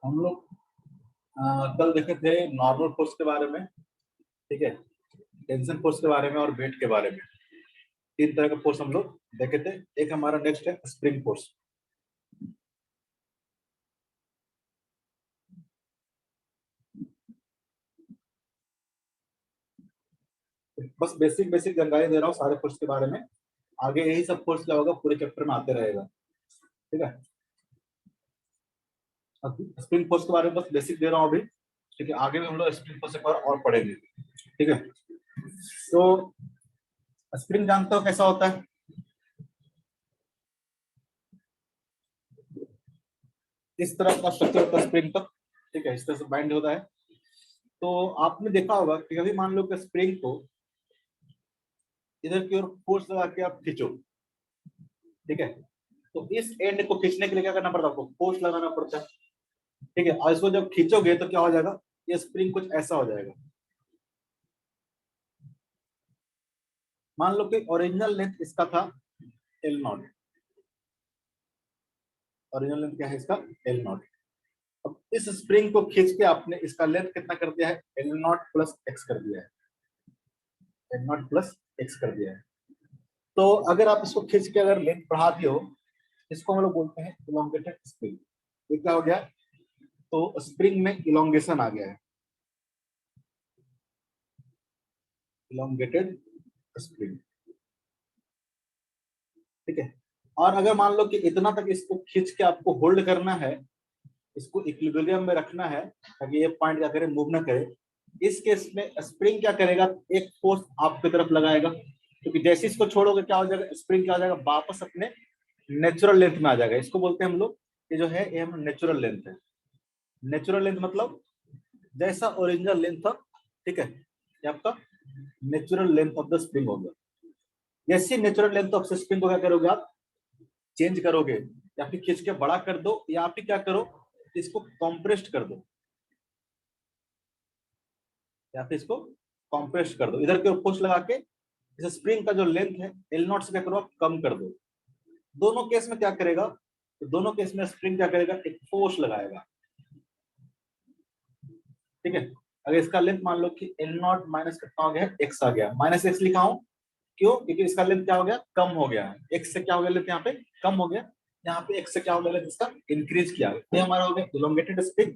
हम लोग कल देखे थे नॉर्मल फोर्स के बारे में। ठीक है, टेंशन फोर्स के बारे में और वेट के बारे में। तीन तरह का फोर्स हम लोग देखे थे। एक हमारा नेक्स्ट है स्प्रिंग फोर्स। बस बेसिक बेसिक जानकारी दे रहा हूँ सारे फोर्स के बारे में। आगे यही सब फोर्स क्या होगा पूरे चैप्टर में आते रहेगा। ठीक है, स्प्रिंग फोर्स के बारे में बस बेसिक दे रहा हूँ अभी। ठीक है, आगे भी हम लोग स्प्रिंग फोर्स एक बार और पढ़ेंगे। ठीक है, तो स्प्रिंग जानते हो कैसा होता है? इस तरह का स्ट्रक्चर होता है स्प्रिंग का। ठीक है, इस तरह से बाइंड होता है। तो आपने देखा होगा कि कभी मान लो कि स्प्रिंग को इधर की ओर फोर्स लगा के आप खींचो। ठीक है, तो इस एंड को खींचने के लिए क्या करना पड़ता है? आपको फोर्स लगाना पड़ता है। ठीक है, और इसको जब खींचोगे तो क्या हो जाएगा? ये स्प्रिंग कुछ ऐसा हो जाएगा। मान लो कि ओरिजिनल लेंथ इसका था एल नॉट। ओरिजिनल लेंथ क्या है इसका? L not. अब इस स्प्रिंग को खींच के आपने इसका लेंथ कितना कर दिया है? एल नॉट प्लस एक्स कर दिया है। एल नॉट प्लस एक्स कर दिया है। तो अगर आप इसको खींच के अगर लेंथ बढ़ा दिए हो, इसको हम लोग बोलते हैं इलोंगेटेड स्प्रिंग। ये क्या हो गया? तो स्प्रिंग में इलोंगेशन आ गया है, इलोंगेटेड स्प्रिंग। ठीक है, और अगर मान लो कि इतना तक इसको खींच के आपको होल्ड करना है, इसको इक्विलिब्रियम में रखना है ताकि ये पॉइंट क्या करे, मूव ना करे। इस केस में स्प्रिंग क्या करेगा? एक फोर्स आपकी तरफ लगाएगा, क्योंकि जैसे इसको छोड़ोगे क्या हो जाएगा? स्प्रिंग क्या हो जाएगा? वापस अपने नेचुरल लेंथ में आ जाएगा। इसको बोलते हैं हम लोग, ये जो है ये हम नेचुरल लेंथ है। नेचुरल लेंथ मतलब जैसा ओरिजिनल लेंथ था। ठीक है, ये आपका natural length of the spring होगा। जैसे नेचुरल लेंथ ऑफ स्प्रिंग को क्या करोगे आप? चेंज करोगे, या फिर खींच के बड़ा कर दो, या फिर क्या करो, इसको कॉम्प्रेस्ड कर दो, या फिर इसको कॉम्प्रेस्ड कर दो। इधर के फोर्स लगा के इस स्प्रिंग का जो लेंथ है एल नॉट से क्या करो आप? कम कर दो। दोनों केस में क्या करेगा? तो दोनों केस में स्प्रिंग क्या करेगा? एक फोर्स लगाएगा। ठीक है, अगर इसका लेंथ मान लो कि एल नॉट माइनस कितना हो गया? एक्स आ गया। माइनस एक्स लिखा हूं क्यों? क्योंकि इसका लेंथ क्या हो गया? कम हो गया है। एक्स से क्या हो गया लेंथ? यहाँ पे कम हो गया। यहाँ पे एक्स से क्या हो गया लेंथ? इसका इंक्रीज किया। ये हमारा हो गया इलोंगेटेड स्प्रिंग,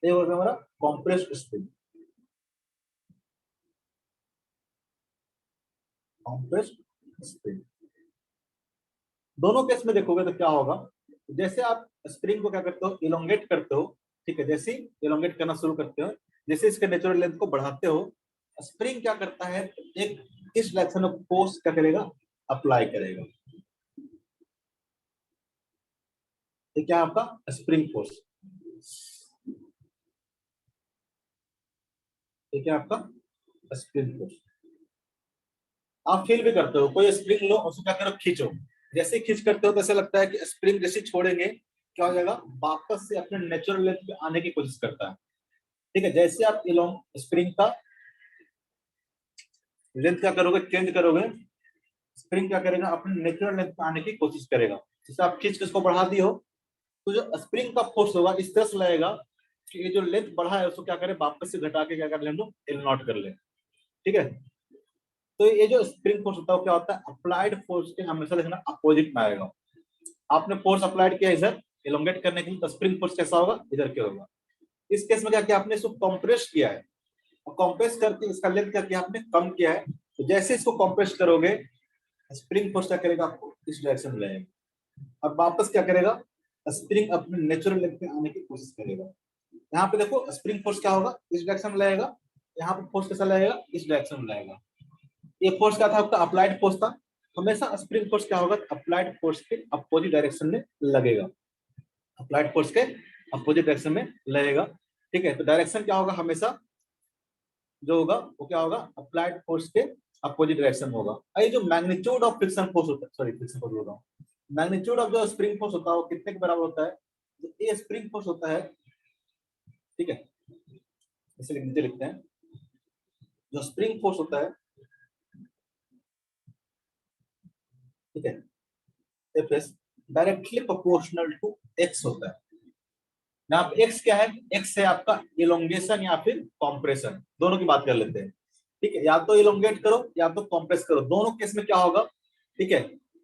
ये हो गया हमारा कॉम्प्रेस्ड स्प्रिंग। कॉम्प्रेस्ड स्प्रिंग दोनों केस में देखोगे तो क्या होगा? जैसे आप स्प्रिंग को क्या करते हो? इलोंगेट करते हो। ठीक है, जैसे इलोंगेट करना शुरू करते हो, जैसे इसके नेचुरल लेंथ को बढ़ाते हो, स्प्रिंग क्या करता है? एक इस डायरेक्शन में फोर्स क्या करेगा? अप्लाई करेगा। ये क्या है आपका? Spring force. ये क्या है आपका? Spring force. आप फील भी करते हो, कोई स्प्रिंग लो उसको क्या करो? खींचो। जैसे खींच करते हो तो ऐसा लगता है कि स्प्रिंग जैसे छोड़ेंगे क्या हो जाएगा? वापस से अपने नेचुरल लेंथ पे आने की कोशिश करता है। ठीक है, जैसे आप इलोंग स्प्रिंग का लेंथ क्या करोगे? चेंज करोगे, स्प्रिंग क्या करेगा? अपने नेचुरल लेंथ पे आने की कोशिश करेगा। जैसे आप खींच के इसको बढ़ा दी हो, तो जो स्प्रिंग का फोर्स होगा इस तरह से लगेगा कि ये जो लेंथ बढ़ा है उसको क्या करे? वापस से घटा के क्या कर ले हम लोग? एल नॉट कर ले। ठीक है, तो ये जो स्प्रिंग फोर्स होता है वो क्या होता है? अप्लाइड फोर्स के हमेशा देखना अपोजिट में आएगा। आपने फोर्स अप्लाइड किया इधर इलोंगेट करने के लिए, तो स्प्रिंग फोर्स कैसा होगा? इधर के होगा। इस केस में क्या किया आपने? इसको कंप्रेस किया है, और कंप्रेस करके इसका लेंथ क्या किया आपने? कम किया है। तो जैसे इसको कंप्रेस करोगे, स्प्रिंग फोर्स क्या करेगा? आपको इस डायरेक्शन में लाएगा। अब वापस क्या करेगा? स्प्रिंग अपने नेचुरल लेंथ पे आने की कोशिश करेगा। यहाँ पे देखो स्प्रिंग फोर्स क्या होगा? इस डायरेक्शन में लाएगा। यहाँ पे फोर्स कैसा लगेगा? इस डायरेक्शन में लाएगा। ये फोर्स क्या था आपका? अप्लाइड फोर्स था। हमेशा स्प्रिंग फोर्स क्या होगा? अप्लाइड फोर्स के अपोजिट डायरेक्शन में लगेगा। अप्लाइड फोर्स के अपोजिट डायरेक्शन में लगेगा। ठीक है, तो डायरेक्शन क्या होगा? हमेशा जो होगा वो क्या होगा? अप्लाइड फोर्स के अपोजिट डायरेक्शन में होगा। और ये जो मैग्नीट्यूड ऑफ फ्रिक्शन फोर्स होता है, सॉरी फ्रिक्शन फोर्स बोल रहा हूँ, मैग्नीट्यूड ऑफ जो स्प्रिंग फोर्स होता है वो कितने के बराबर होता है? तो ये स्प्रिंग फोर्स होता है। ठीक है, इसे नीचे लिखते हैं। जो स्प्रिंग फोर्स होता है, ठीक है, F S directly proportional to X होता है। यहाँ पे एक्स क्या है, एक्स है आपका इलोंगेशन या फिर कॉम्प्रेशन, दोनों की बात कर लेते हैं। ठीक है, या तो इलोंगेट करो या तो कॉम्प्रेस करो, दोनों केस में क्या होगा। ठीक है,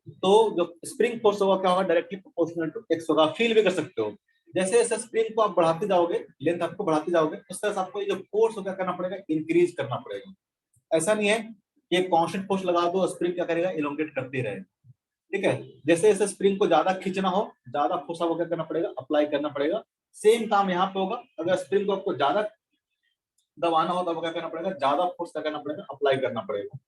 तो जो स्प्रिंग फोर्स होगा क्या होगा, डायरेक्टली प्रोपोर्शनल टू एक्स होगा। फील भी कर सकते हो, जैसे जैसे स्प्रिंग को आप बढ़ाते जाओगे, लेंथ आपको बढ़ाते जाओगे, उस तरह से आपको ये जो फोर्स होगा करना पड़ेगा, इंक्रीज करना पड़ेगा। ऐसा नहीं है कि एक कांस्टेंट फोर्स लगा दो, स्प्रिंग क्या करेगा, इलोंगेट करते रहे। ठीक है, जैसे जैसे स्प्रिंग को ज्यादा खींचना हो, ज्यादा फोर्स आपको क्या करना पड़ेगा, अप्लाई करना पड़ेगा। सेम काम यहाँ पे होगा, अगर स्प्रिंग को आपको ज्यादा दबाना हो तो क्या करना पड़ेगा, ज्यादा फोर्स क्या करना पड़ेगा, अप्लाई करना पड़ेगा।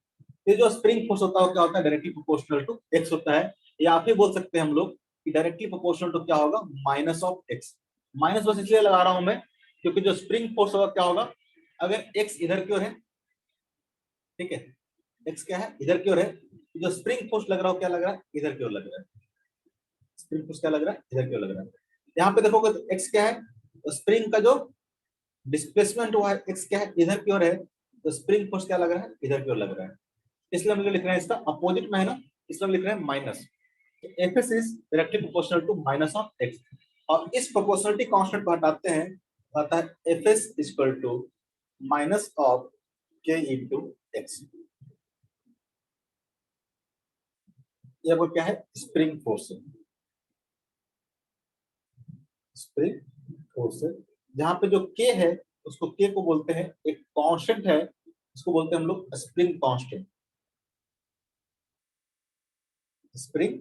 ये जो स्प्रिंग फोर्स होता है क्या होता है, डायरेक्टली प्रोपोर्शनल टू एक्स होता है। या फिर बोल सकते हैं हम लोग कि डायरेक्टली प्रोपोर्शनल टू क्या होगा, माइनस ऑफ एक्स। माइनस बस इसलिए लगा रहा हूं मैं क्योंकि जो स्प्रिंग फोर्स होगा क्या होगा, अगर एक्स इधर की ओर है, ठीक है, एक्स क्या है, इधर की ओर है, तो जो स्प्रिंग फोर्स लग रहा हो क्या लग रहा है, इधर की ओर लग रहा है। स्प्रिंग फोर्स क्या लग रहा है, इधर की ओर लग रहा है। यहाँ पे देखोगे तो एक्स क्या है, तो स्प्रिंग का जो डिस्प्लेसमेंट हुआ है एक्स क्या है, इधर की ओर है, तो स्प्रिंग फोर्स क्या लग रहा है, इधर की ओर लग रहा है। इसलिए हम लोग लिख रहे हैं, इसका अपोजिट में है ना, इसलिए हम लिख रहे हैं minus. F S is directly proportional to minus of X. और इस प्रोपोर्शनलिटी कांस्टेंट को हटाते हैं, आता है F S equal to minus of K into X. ये वो क्या है, स्प्रिंग फोर्स है, स्प्रिंग फोर्स है। जहां पे जो के है, उसको के को बोलते हैं, एक कांस्टेंट है, उसको बोलते हैं हम लोग स्प्रिंग कांस्टेंट। स्प्रिंग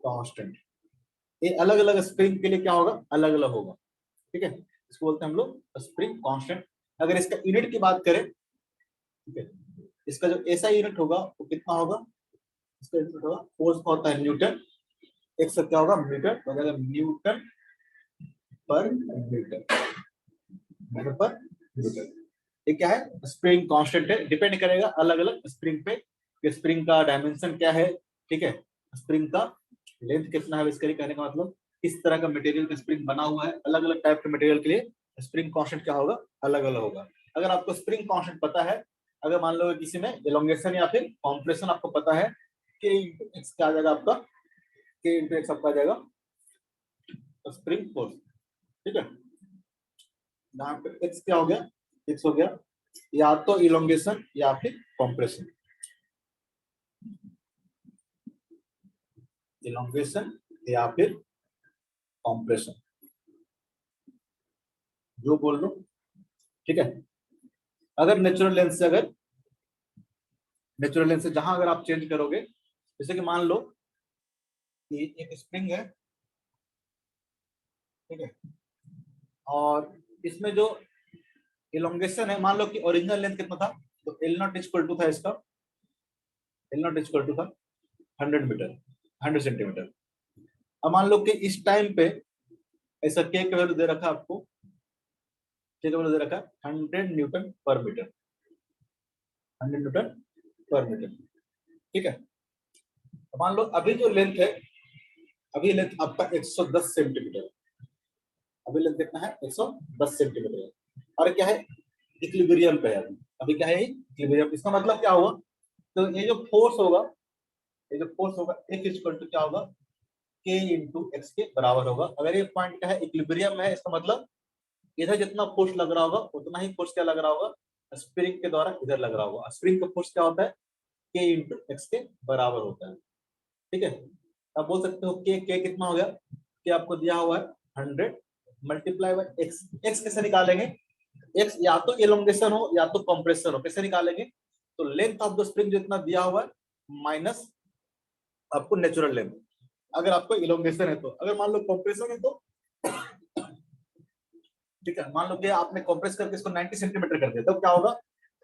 कांस्टेंट, ये अलग अलग स्प्रिंग के लिए क्या होगा, अलग अलग होगा। ठीक है, इसको बोलते हैं हम लोग स्प्रिंग कांस्टेंट। अगर इसका यूनिट की बात करें, ठीक है, इसका जो ऐसा यूनिट होगा वो कितना होगा, इसका यूनिट होगा, फोर्स का होता है न्यूटन, एक से क्या होगा, मीटर हो जाएगा, न्यूटन पर मीटर, मीटर पर मीटर। ये क्या है, स्प्रिंग कांस्टेंट है, डिपेंड करेगा अलग अलग स्प्रिंग पे कि स्प्रिंग का डायमेंशन क्या है। ठीक है, स्प्रिंग का लेंथ कितना है, इसके लिए कहने का मतलब किस तरह का मटेरियल का स्प्रिंग बना हुआ है, अलग अलग टाइप के मटेरियल के लिए स्प्रिंग कांस्टेंट क्या होगा, अलग अलग होगा। अगर आपको स्प्रिंग कांस्टेंट पता है, अगर मान लो किसी में एलोंगेशन या फिर कॉम्प्रेशन आपको पता है, के इंटू एक्स क्या आ जाएगा आपका, के इंटू एक्स आपका आ जाएगा स्प्रिंग फोर्स। ठीक है, यहाँ पे एक्स क्या हो गया, एक्स हो गया या तो इलोंगेशन या फिर कॉम्प्रेशन, इलोंगेशन या फिर कॉम्प्रेशन, जो बोल लो। ठीक है, अगर नेचुरल लेंथ से, अगर नेचुरल लेंथ से जहां अगर आप चेंज करोगे, जैसे कि मान लो कि एक स्प्रिंग है, ठीक है, और इसमें जो इलोंगेशन है, मान लो कि ओरिजिनल लेंथ कितना था, तो एल नॉट इक्वल टू था इसका, एल नॉट इक्वल टू था 100 मीटर, 100 सेंटीमीटर। अब मान लो कि इस टाइम पे ऐसा के का वैल्यू दे रखा आपको, के का वैल्यू दे रखा 100 न्यूटन पर मीटर, 100 न्यूटन पर मीटर। ठीक है, अब मान लो अभी जो लेंथ है, अभी लेंथ आपका 110 सेंटीमीटर, अभी लेंथ कितना है, 110 सेंटीमीटर है, और क्या है, इक्विलिब्रियम पे है अभी, अभी क्या है, इक्विलिब्रियम। इसका मतलब क्या होगा, तो ये जो फोर्स होगा, ये जो फोर्स होगा एक इक्वल टू क्या होगा, के इंटू एक्स के बराबर होगा। अगर ये पॉइंट क्या है, इक्विलिब्रियम है, इसका मतलब इधर जितना फोर्स लग रहा होगा उतना ही फोर्स क्या लग रहा होगा, स्प्रिंग के द्वारा इधर लग रहा होगा। स्प्रिंग का फोर्स क्या होता है, के इंटू एक्स के बराबर होता है। ठीक है, आप बोल सकते हो के कितना हो गया, कि आपको दिया हुआ है 100 मल्टीप्लाई बाय एक्स। एक्स कैसे निकालेंगे, एक्स या तो एलोंगेशन हो या तो कंप्रेशन हो, कैसे निकालेंगे, तो लेंथ ऑफ द स्प्रिंग जितना दिया हुआ है माइनस आपको नेचुरल लेंथ, अगर आपको इलोंगेशन है तो। अगर मान लो कंप्रेशन है तो, ठीक है, मान लो कि आपने कंप्रेस करके इसको 90 सेंटीमीटर कर दिया, तो क्या होगा,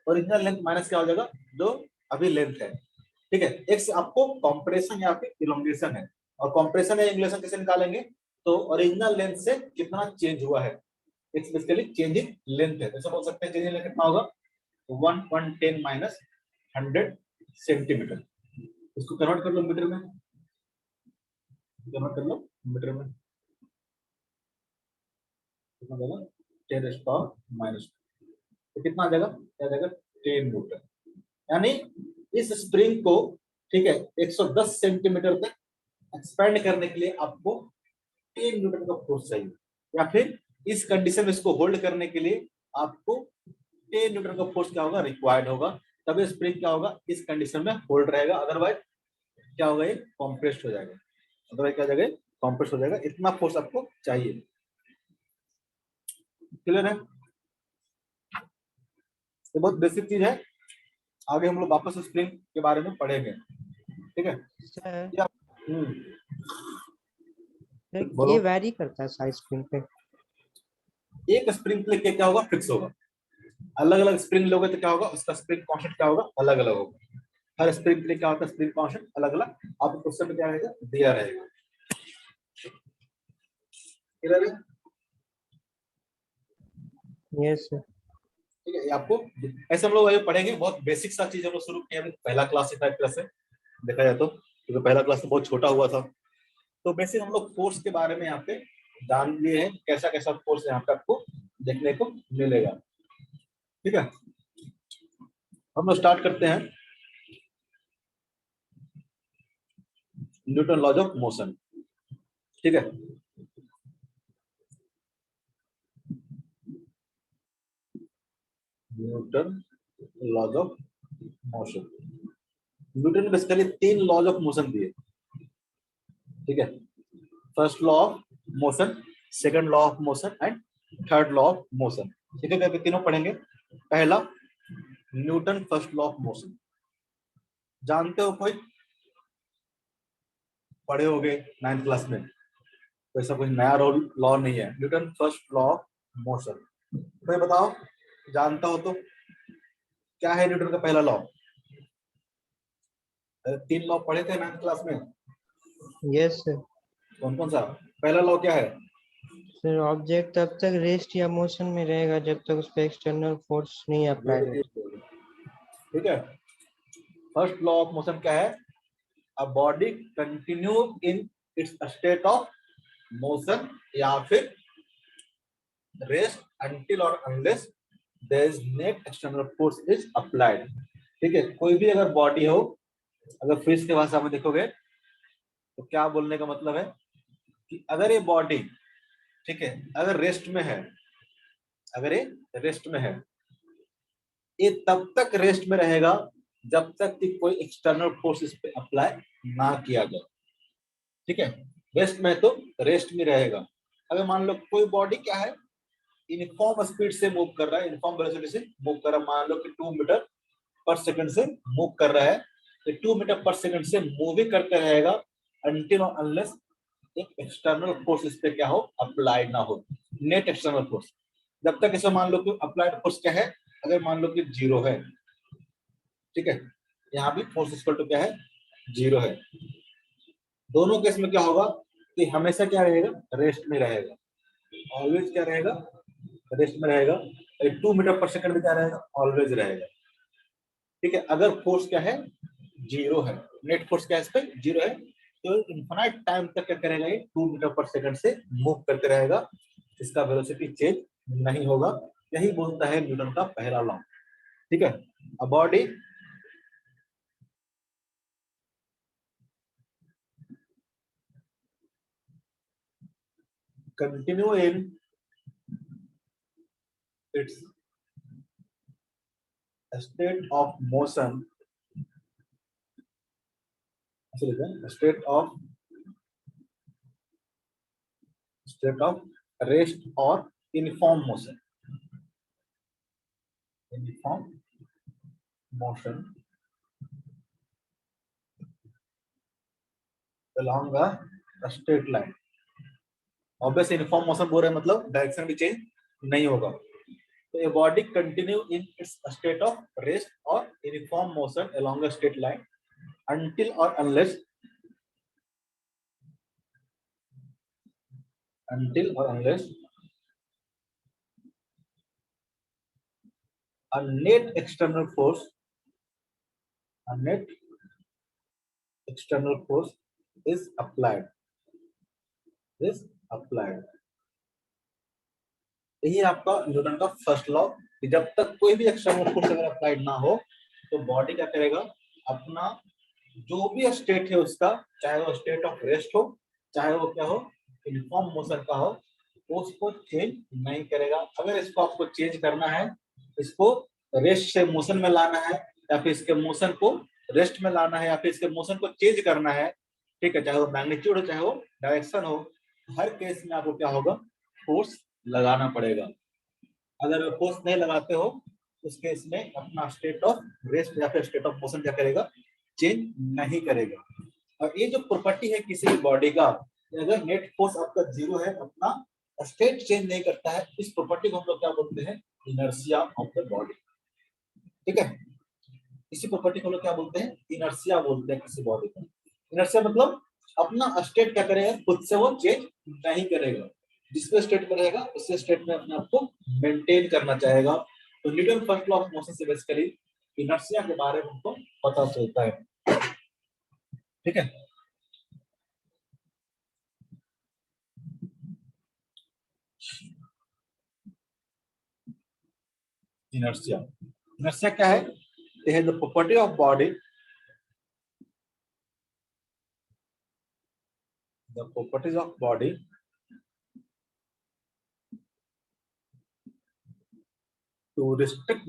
ओरिजिनल लेंथ माइनस क्या हो जाएगा, जो अभी लेंथ है। ठीक है, एक्स आपको कंप्रेशन या फिर इलोंगेशन है, और कंप्रेशन या इलोंगेशन कैसे निकालेंगे, तो ओरिजिनल लेंथ से कितना चेंज हुआ है, x basically change in length है, जैसे बोल सकते हैं चेंज इन लेंथ कितना होगा, 110 माइनस 100 सेंटीमीटर। इसको कन्वर्ट कर लो मीटर में, कन्वर्ट कर लो मीटर में, कितना देगा, 10⁻⁻, तो कितना आ जाएगा, क्या जाएगा, 10 न्यूटन। यानी इस स्प्रिंग को, ठीक है, 110 सेंटीमीटर तक एक्सपेंड करने के लिए आपको 10 न्यूटन का फोर्स चाहिए, या फिर इस कंडीशन में इसको होल्ड करने के लिए आपको 10 न्यूटन का फोर्स क्या होगा, रिक्वायर्ड होगा, तभी स्प्रिंग क्या होगा, इस कंडीशन में होल्ड रहेगा, अदरवाइज क्या होगा, ये कॉम्प्रेस्ड हो जाएगा, अदरवाइज क्या हो जाएगा, कॉम्प्रेस हो जाएगा। इतना फोर्स आपको चाहिए। क्लियर है? ये बहुत बेसिक चीज है, आगे हम लोग वापस स्प्रिंग के बारे में पढ़ेंगे। ठीक है? सर या बोलो। ये वैरी करता है साइज स्प्रिंग पे। एक स्प्रिंग के लिए क्या होगा, फिक्स होगा। अलग अलग स्प्रिंग लोगे तो क्या होगा, उसका स्प्रिंग कांस्टेंट क्या होगा, अलग अलग होगा। हर स्प्रिंग के लिए क्या होता है, स्प्रिंग कांस्टेंट अलग अलग आपको क्वेश्चन में क्या रहेगा, दिया रहेगा। क्लियर है? Yes sir. ठीक है, ये आपको ऐसे हम लोग अभी पढ़ेंगे, बहुत बेसिक सा चीज हम लोग शुरू किए, पहला क्लास से टाइप क्लास से देखा जाए तो, क्योंकि पहला क्लास तो बहुत छोटा हुआ था। तो बेसिक हम लोग फोर्स के बारे में यहाँ पे जान लिए हैं, कैसा कैसा फोर्स यहाँ पे आपको देखने को मिलेगा। ठीक है, हम लोग स्टार्ट करते हैं न्यूटन लॉज ऑफ मोशन। ठीक है, Newton laws of motion. Newton ने बेसिकली 3 लॉज ऑफ मोशन दिए। ठीक है, first law of motion, second law of motion and third law of motion. ठीक है, करके तीनों पढ़ेंगे। पहला, Newton first law of motion, जानते हो कोई, पढ़े होगे 9th क्लास में, तो ऐसा कोई नया लॉ नहीं है। Newton first law of motion, तो ये बताओ, जानता हो तो क्या है न्यूटन का पहला लॉ? 3 लॉ पढ़े थे 9th क्लास में। Yes sir. कौन कौन सा? पहला लॉ क्या है? सर ऑब्जेक्ट तब तक रेस्ट या मोशन में रहेगा जब तक उस पर एक्सटर्नल फोर्स नहीं अप्लाई होता। ठीक है, फर्स्ट लॉ ऑफ मोशन क्या है? A body continue in its state of motion या फिर रेस्ट until और unless there is net external force is applied। ठीक है, कोई भी अगर बॉडी हो, अगर फिजिक्स के भाषा में देखोगे तो क्या बोलने का मतलब है कि अगर ये बॉडी, ठीक है, अगर रेस्ट में है, अगर ये रेस्ट में है, ये तब तक रेस्ट में रहेगा जब तक कि कोई एक्सटर्नल फोर्स इस पे अप्लाई ना किया जाए। ठीक है, रेस्ट में तो रेस्ट में रहेगा। अगर मान लो कोई बॉडी क्या है, यूनिफॉर्म स्पीड से मूव कर रहा है, यूनिफॉर्म वेलोसिटी से मूव कर रहा है, मान लो कि 2 मीटर पर सेकंड से मूव कर रहा है, तो 2 मीटर पर सेकंड से मूव ही करते रहेगा अनटिल और अनलेस एक एक्सटर्नल फोर्स इस पे क्या हो, अप्लाइड ना हो, नेट एक्सटर्नल फोर्स। जब तक इसे मान लो कि अप्लाइड फोर्स क्या है, अगर मान लो कि 0 है, ठीक है, यहाँ भी फोर्स इक्वल टू क्या है, 0 है। दोनों केस में क्या होगा कि हमेशा क्या रहेगा, रेस्ट में रहेगा, ऑलवेज क्या रहेगा, रेस्ट में रहेगा। 2 मीटर पर सेकंड में क्या रहेगा, ऑलवेज रहेगा। ठीक है, अगर फोर्स क्या है, 0 है, नेट फोर्स क्या है इस पे, 0 है, तो इन्फिनाइट टाइम तक क्या करेगा, ये 2 मीटर पर सेकंड से मूव करते रहेगा, इसका वेलोसिटी चेंज नहीं होगा। यही बोलता है न्यूटन का पहला लॉ। ठीक है, a body continue in it's state of motion, state of rest or uniform motion, uniform motion along a straight line। Obvious uniform motion बोल रहे हैं, मतलब डायरेक्शन भी चेंज नहीं होगा। तो ये body continue in its state of rest और uniform motion along a straight line until or unless a net external force is applied, यही आपका न्यूटन का फर्स्ट लॉ, कि जब तक कोई भी एक्सटर्नल फोर्स अगर अप्लाइड ना हो तो बॉडी क्या करेगा, अपना जो भी स्टेट है उसका, चाहे वो स्टेट ऑफ रेस्ट हो, चाहे वो क्या हो, यूनिफॉर्म मोशन का हो, फोर्स को चेंज नहीं करेगा। अगर इसको आपको चेंज करना है, इसको रेस्ट से मोशन में लाना है, या फिर इसके मोशन को रेस्ट में लाना है, या फिर इसके मोशन को चेंज करना है, ठीक है, चाहे वो मैग्नीट्यूड हो चाहे वो डायरेक्शन हो, हर केस में आपको क्या होगा, फोर्स लगाना पड़ेगा। अगर फोर्स नहीं लगाते हो उस केस में अपना स्टेट ऑफ रेस्ट या फिर स्टेट ऑफ मोशन क्या करेगा, चेंज नहीं करेगा। और ये जो प्रॉपर्टी है किसी भी बॉडी का, अगर नेट फोर्स आपका जीरो है, अपना स्टेट चेंज नहीं करता है, इस प्रॉपर्टी को हम लोग क्या बोलते हैं, इनर्शिया ऑफ द बॉडी। ठीक है, इसी प्रॉपर्टी को हम लोग क्या बोलते हैं, इनर्शिया बोलते हैं किसी बॉडी का। इनर्शिया मतलब अपना स्टेट क्या करेगा, खुद से वो चेंज नहीं करेगा, जिस स्टेट में रहेगा उस स्टेट में अपने आप को मेंटेन करना चाहेगा। तो Newton first law of motion से बेसिकली इनर्शिया के बारे में हमको पता चलता है। ठीक है, इनर्शिया, इनर्शिया क्या है, it is the property of body, the properties of body to restrict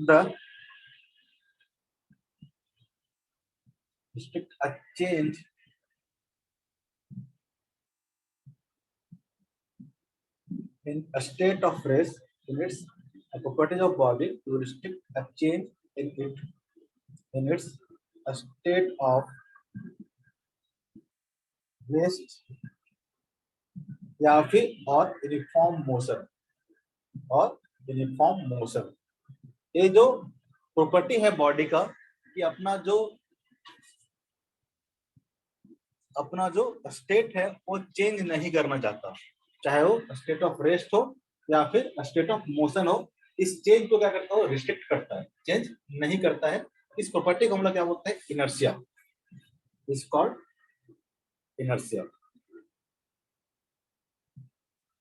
a change in a state of rest. Its a properties of body to restrict a change in its a state of rest या फिर और uniform motion, और uniform motion. ये जो property है body का कि अपना जो स्टेट है वो चेंज नहीं करना चाहता, चाहे वो स्टेट ऑफ रेस्ट हो या फिर स्टेट ऑफ मोशन हो, इस चेंज को क्या करता है, रिस्ट्रिक्ट करता है, चेंज नहीं करता है। इस प्रॉपर्टी को हम लोग क्या बोलते हैं, inertia, is called inertia,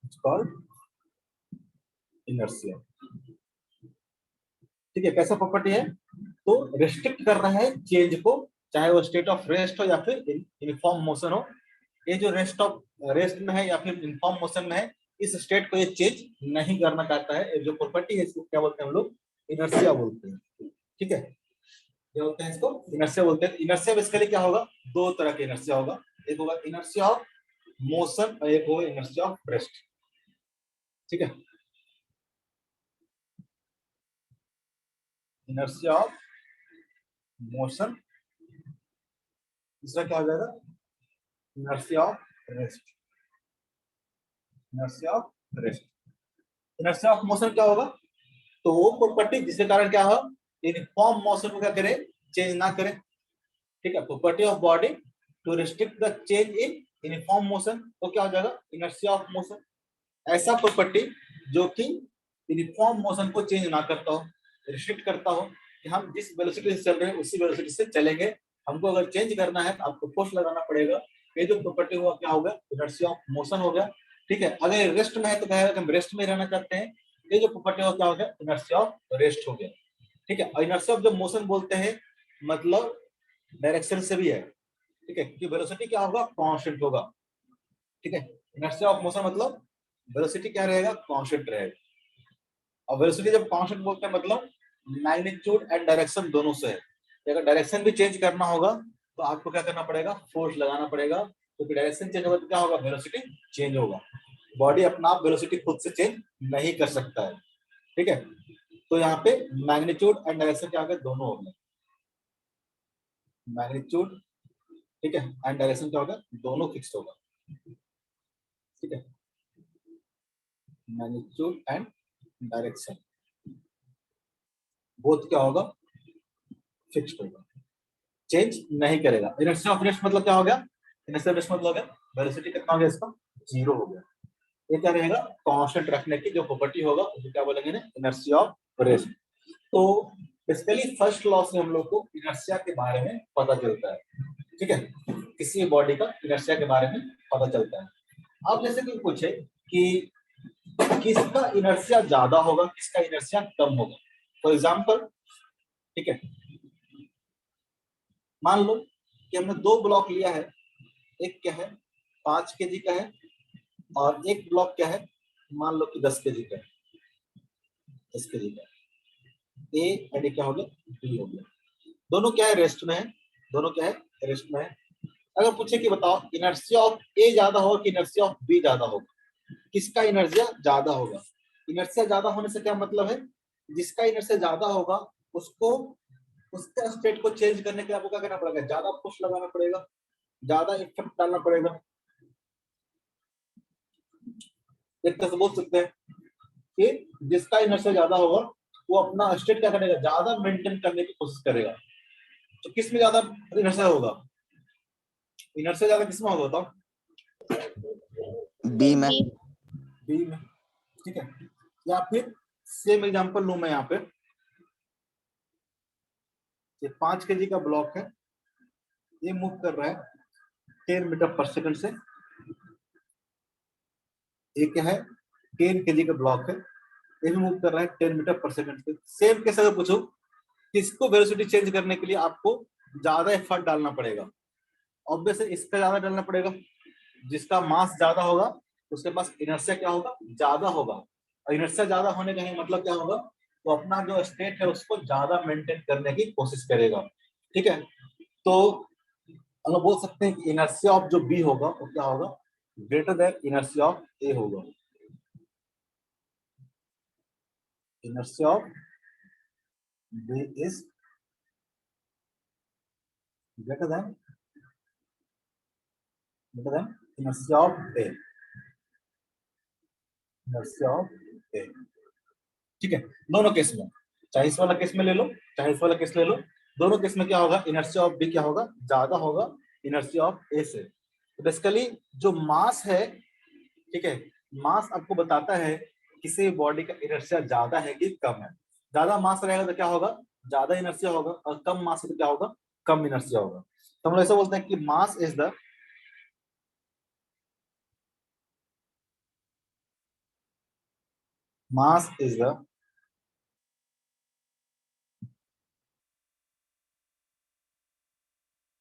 is called inertia. ठीक है, कैसा प्रॉपर्टी है, तो रिस्ट्रिक्ट कर रहा है चेंज को, चाहे वो स्टेट ऑफ रेस्ट हो या फिर यूनिफॉर्म मोशन हो। ये जो रेस्ट में है या फिर यूनिफॉर्म मोशन में है, इस स्टेट को ये चेंज नहीं करना चाहता है। ये जो प्रॉपर्टी है इसको क्या बोलते हैं हम लोग, इनर्शिया बोलते हैं। ठीक है, क्या बोलते हैं इसको, इनर्शिया बोलते हैं। इनर्शिया बेसिकली क्या होगा, दो तरह के इनर्शिया होगा, एक होगा इनर्शिया ऑफ मोशन और एक होगा इनर्शिया ऑफ रेस्ट। ठीक है, इनर्शिया ऑफ मोशन, दूसरा क्या हो जाएगा, inertia of rest, inertia of rest. Inertia of motion क्या होगा, तो वो प्रॉपर्टी जिसके कारण क्या हो, यूनिफॉर्म मोशन को क्या करे, चेंज ना करे। ठीक है, property of body to restrict the change in uniform motion, तो क्या हो जाएगा, इनर्शिया ऑफ मोशन। ऐसा प्रॉपर्टी जो कि यूनिफॉर्म मोशन को चेंज ना करता हो, रिस्ट्रिक्ट करता हो, कि हम जिस वेलोसिटी से चल रहे हैं उसी वेलोसिटी से चलेंगे, हमको अगर चेंज करना है तो आपको फोर्स लगाना पड़ेगा। ये जो प्रॉपर्टी हुआ क्या होगा, इनर्शिया ऑफ मोशन हो गया। ठीक है, अगर रेस्ट में है तो कहेगा कि हम रेस्ट में रहना चाहते हैं, ये जो प्रॉपर्टी हो क्या हो गया, इनर्शिया ऑफ रेस्ट हो गया। ठीक है, और इनर्शिया ऑफ जो मोशन बोलते हैं, मतलब डायरेक्शन से भी है। ठीक है, कि वेलोसिटी क्या होगा, कांस्टेंट होगा। ठीक है, इनर्शिया ऑफ मोशन मतलब वेलोसिटी क्या रहेगा, कांस्टेंट रहेगा। और वेलोसिटी जब कांस्टेंट बोलते हैं मतलब मैग्नीट्यूड एंड डायरेक्शन दोनों से है। अगर डायरेक्शन भी चेंज करना होगा तो आपको क्या करना पड़ेगा, फोर्स लगाना पड़ेगा, क्योंकि डायरेक्शन चेंज होगा तो क्या होगा, वेलोसिटी चेंज होगा। बॉडी अपना आप वेलोसिटी खुद से चेंज नहीं कर सकता है। ठीक है, तो यहाँ पे मैग्नीट्यूड एंड डायरेक्शन क्या हो गया, दोनों हो गए, मैग्नीट्यूड, ठीक है, एंड डायरेक्शन क्या होगा, दोनों फिक्स होगा। ठीक है, मैग्नीट्यूड एंड डायरेक्शन बोथ क्या होगा, फिक्स्ड होगा, चेंज नहीं करेगा। इनर्शिया ऑफ रेस्ट मतलब क्या हो गया, इनर्शिया ऑफ रेस्ट मतलब क्या, वेलोसिटी कितना हो गया इसका, जीरो हो गया। ये क्या रहेगा, कांस्टेंट रखने की जो प्रॉपर्टी होगा उसको क्या बोलेंगे ना, इनर्शिया ऑफ रेस्ट। तो बेसिकली फर्स्ट लॉ से हम लोग को इनर्शिया के बारे में पता चलता है। ठीक है, किसी बॉडी का इनर्शिया के बारे में पता चलता है। आप जैसे कि पूछे कि किसका इनर्शिया ज्यादा होगा, किसका इनर्शिया कम होगा। फॉर एग्जाम्पल, ठीक है, मान लो कि हमने दो ब्लॉक लिया है, एक क्या है 5 kg का है और एक ब्लॉक क्या है मान लो कि 10 kg का, 10 kg का ए एंड क्या हो गया, बी हो गया। दोनों क्या है, रेस्ट में है, दोनों क्या है, रेस्ट में है। अगर पूछे कि बताओ इनर्शिया ऑफ ए ज्यादा होगा कि इनर्शिया ऑफ बी ज्यादा होगा, किसका इनर्शिया ज्यादा होगा? इनर्शिया ज्यादा होने से क्या मतलब है, जिसका इनर्शिया ज्यादा होगा उसको उसका स्टेट को चेंज करने के लिए आपको क्या करना पड़ेगा, ज्यादा फोर्स लगाना पड़ेगा, ज्यादा इफेक्ट डालना पड़ेगा। एक तरह से बोल सकते हैं कि जिसका इनर्शिया ज्यादा होगा वो अपना स्टेट क्या करेगा, ज्यादा मेंटेन करने की कोशिश करेगा। तो किस में ज्यादा इनर्शिया होगा, इनर्शिया ज्यादा किस में होगा बताओ? बी में। बी में, ठीक है। या फिर सेम एग्जांपल लूं मैं यहाँ पे, ये 5 kg का ब्लॉक है, ये मूव कर रहा है 10 मीटर पर सेकंड से। ये क्या है, 10 kg का ब्लॉक है, ये भी मूव कर रहा है 10 मीटर पर सेकंड से। सेम केस अगर पूछो कि इसको वेलोसिटी चेंज करने के लिए आपको ज्यादा एफर्ट डालना पड़ेगा, ऑब्वियसली इसका ज्यादा डालना पड़ेगा। जिसका मास ज्यादा होगा उसके पास इनर्शिया क्या होगा, ज्यादा होगा। और इनर्शिया ज्यादा होने का मतलब क्या होगा, तो अपना जो स्टेट है उसको ज्यादा मेंटेन करने की कोशिश करेगा, ठीक है। तो हम लोग बोल सकते हैं कि इनर्शिया ऑफ जो बी होगा वो क्या होगा, greater than inertia of A होगा। Inertia of B is greater than inertia of A, inertia of A, ठीक है। दोनों केस में, चाहे इस वाला केस में ले लो चाहे इस वाला केस ले लो, दोनों केस में क्या होगा, इनर्शिया ऑफ बी क्या होगा, ज्यादा होगा इनर्शिया ऑफ ए से। तो बेसिकली जो मास है, ठीक है, मास आपको बताता है किसी बॉडी का इनर्शिया ज्यादा है कि कम है। ज्यादा मास रहेगा तो क्या होगा, ज्यादा इनर्शिया होगा, और कम मास है तो क्या होगा, कम इनर्शिया होगा। तो हम लोग ऐसे बोलते हैं कि mass is the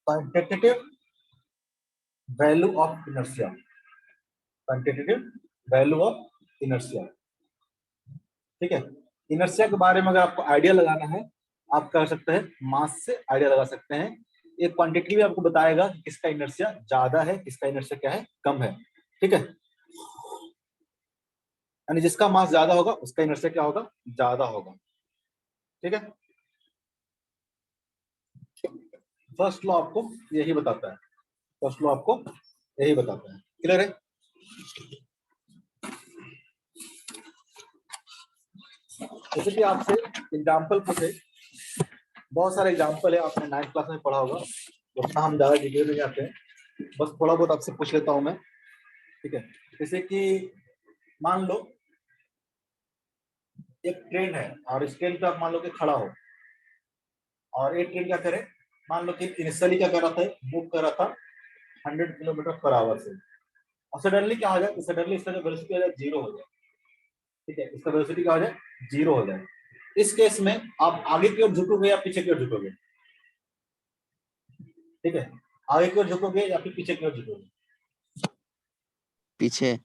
quantitative value of inertia, quantitative value of inertia, ठीक है। इनर्शिया के बारे में अगर आपको आइडिया लगाना है, आप कर सकते हैं मास से आइडिया लगा सकते हैं। एक क्वांटिटी भी आपको बताएगा कि किसका इनर्शिया ज्यादा है, किसका इनर्शिया क्या है, कम है, ठीक है। यानी जिसका मास ज्यादा होगा उसका इनर्शिया क्या होगा, ज्यादा होगा, ठीक है। फर्स्ट लॉ आपको यही बताता है, फर्स्ट लॉ आपको यही बताता है, क्लियर है। जैसे कि आपसे एग्जाम्पल पूछे, बहुत सारे एग्जाम्पल है, आपने 9th क्लास में पढ़ा होगा, उतना हम ज्यादा डिटेल में जाते हैं, बस थोड़ा बहुत आपसे पूछ लेता हूं मैं, ठीक है। जैसे कि मान लो एक ट्रेन है और इस ट्रेन पे आप मान लो कि खड़ा हो, और ये ट्रेन क्या करे, मान लो कि इनिशियली क्या कर रहा था, मूव कर रहा था 100 किलोमीटर पर आवर से, और सडनली क्या हो जाए, सडनली इसका जो वेलोसिटी हो जाए 0 हो जाए, ठीक है, इसका वेलोसिटी क्या हो जाए, 0 हो जाए। इस केस में आप आगे की ओर झुकोगे या पीछे की ओर झुकोगे, ठीक है, आगे की ओर झुकोगे या फिर पीछे की ओर झुकोगे? पीछे।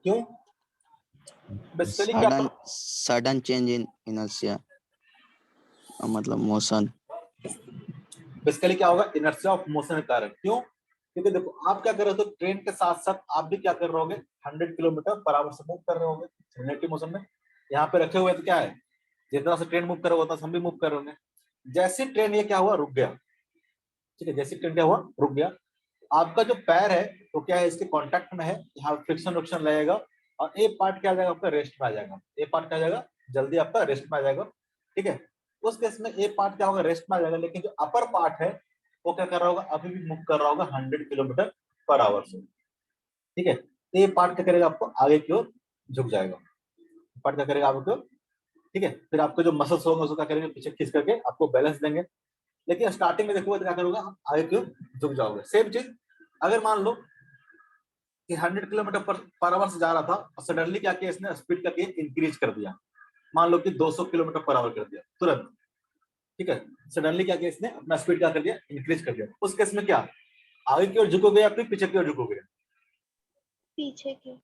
क्यों? बेसिकली क्या, सडन चेंज इन इनर्शिया, मतलब मोशन। बेसिकली क्या होगा, इनर्शिया ऑफ मोशन के कारण। क्यों? क्योंकि देखो आप क्या कर रहे हो, ट्रेन के साथ साथ आप भी क्या कर रहे होगे, 100 किलोमीटर पर आवर से मूव कर रहे होगे रिलेटिव मोशन में। यहाँ पे रखे हुए तो क्या है, जितना से ट्रेन मूव कर रहा होता है हम भी मूव कर रहे होंगे। जैसे ट्रेन ये क्या हुआ, रुक गया, ठीक है, जैसे ट्रेन क्या हुआ, रुक गया, आपका जो पैर है तो क्या है, इसके कांटेक्ट में है, यहाँ फ्रिक्शन रुक्शन लगेगा, और ए पार्ट क्या आ जाएगा, आपका रेस्ट में आ जाएगा, ए पार्ट क्या आ जाएगा, जल्दी आपका रेस्ट में आ जाएगा, ठीक है। उस केस में ए पार्ट क्या होगा, रेस्ट में आ जाएगा, लेकिन जो अपर पार्ट है वो क्या कर रहा होगा, अभी भी मूव कर रहा होगा 100 किलोमीटर पर आवर से, ठीक है। ए पार्ट क्या करेगा, आपको आगे की ओर झुक जाएगा, पार्ट क्या करेगा, आपको, ठीक है। फिर आपके जो मसल्स होंगे उसको क्या करेंगे, पीछे खींच करके आपको बैलेंस देंगे। लेकिन स्टार्टिंग में देखोगे तो क्या करोगे, आप आगे की ओर झुक जाओगे। सेम चीज अगर मान लो कि 100 किलोमीटर पर आवर से जा रहा था, और सडनली क्या किया इसने, स्पीड करके इंक्रीज कर दिया, मान लो कि 200 किलोमीटर पर आवर कर दिया तुरंत, ठीक है। सडनली क्या किया इसने, अपना स्पीड क्या कर दिया, इंक्रीज कर दिया। उस केस में क्या, आगे की ओर झुकोगे या फिर पीछे की ओर झुकोगे? पीछे की।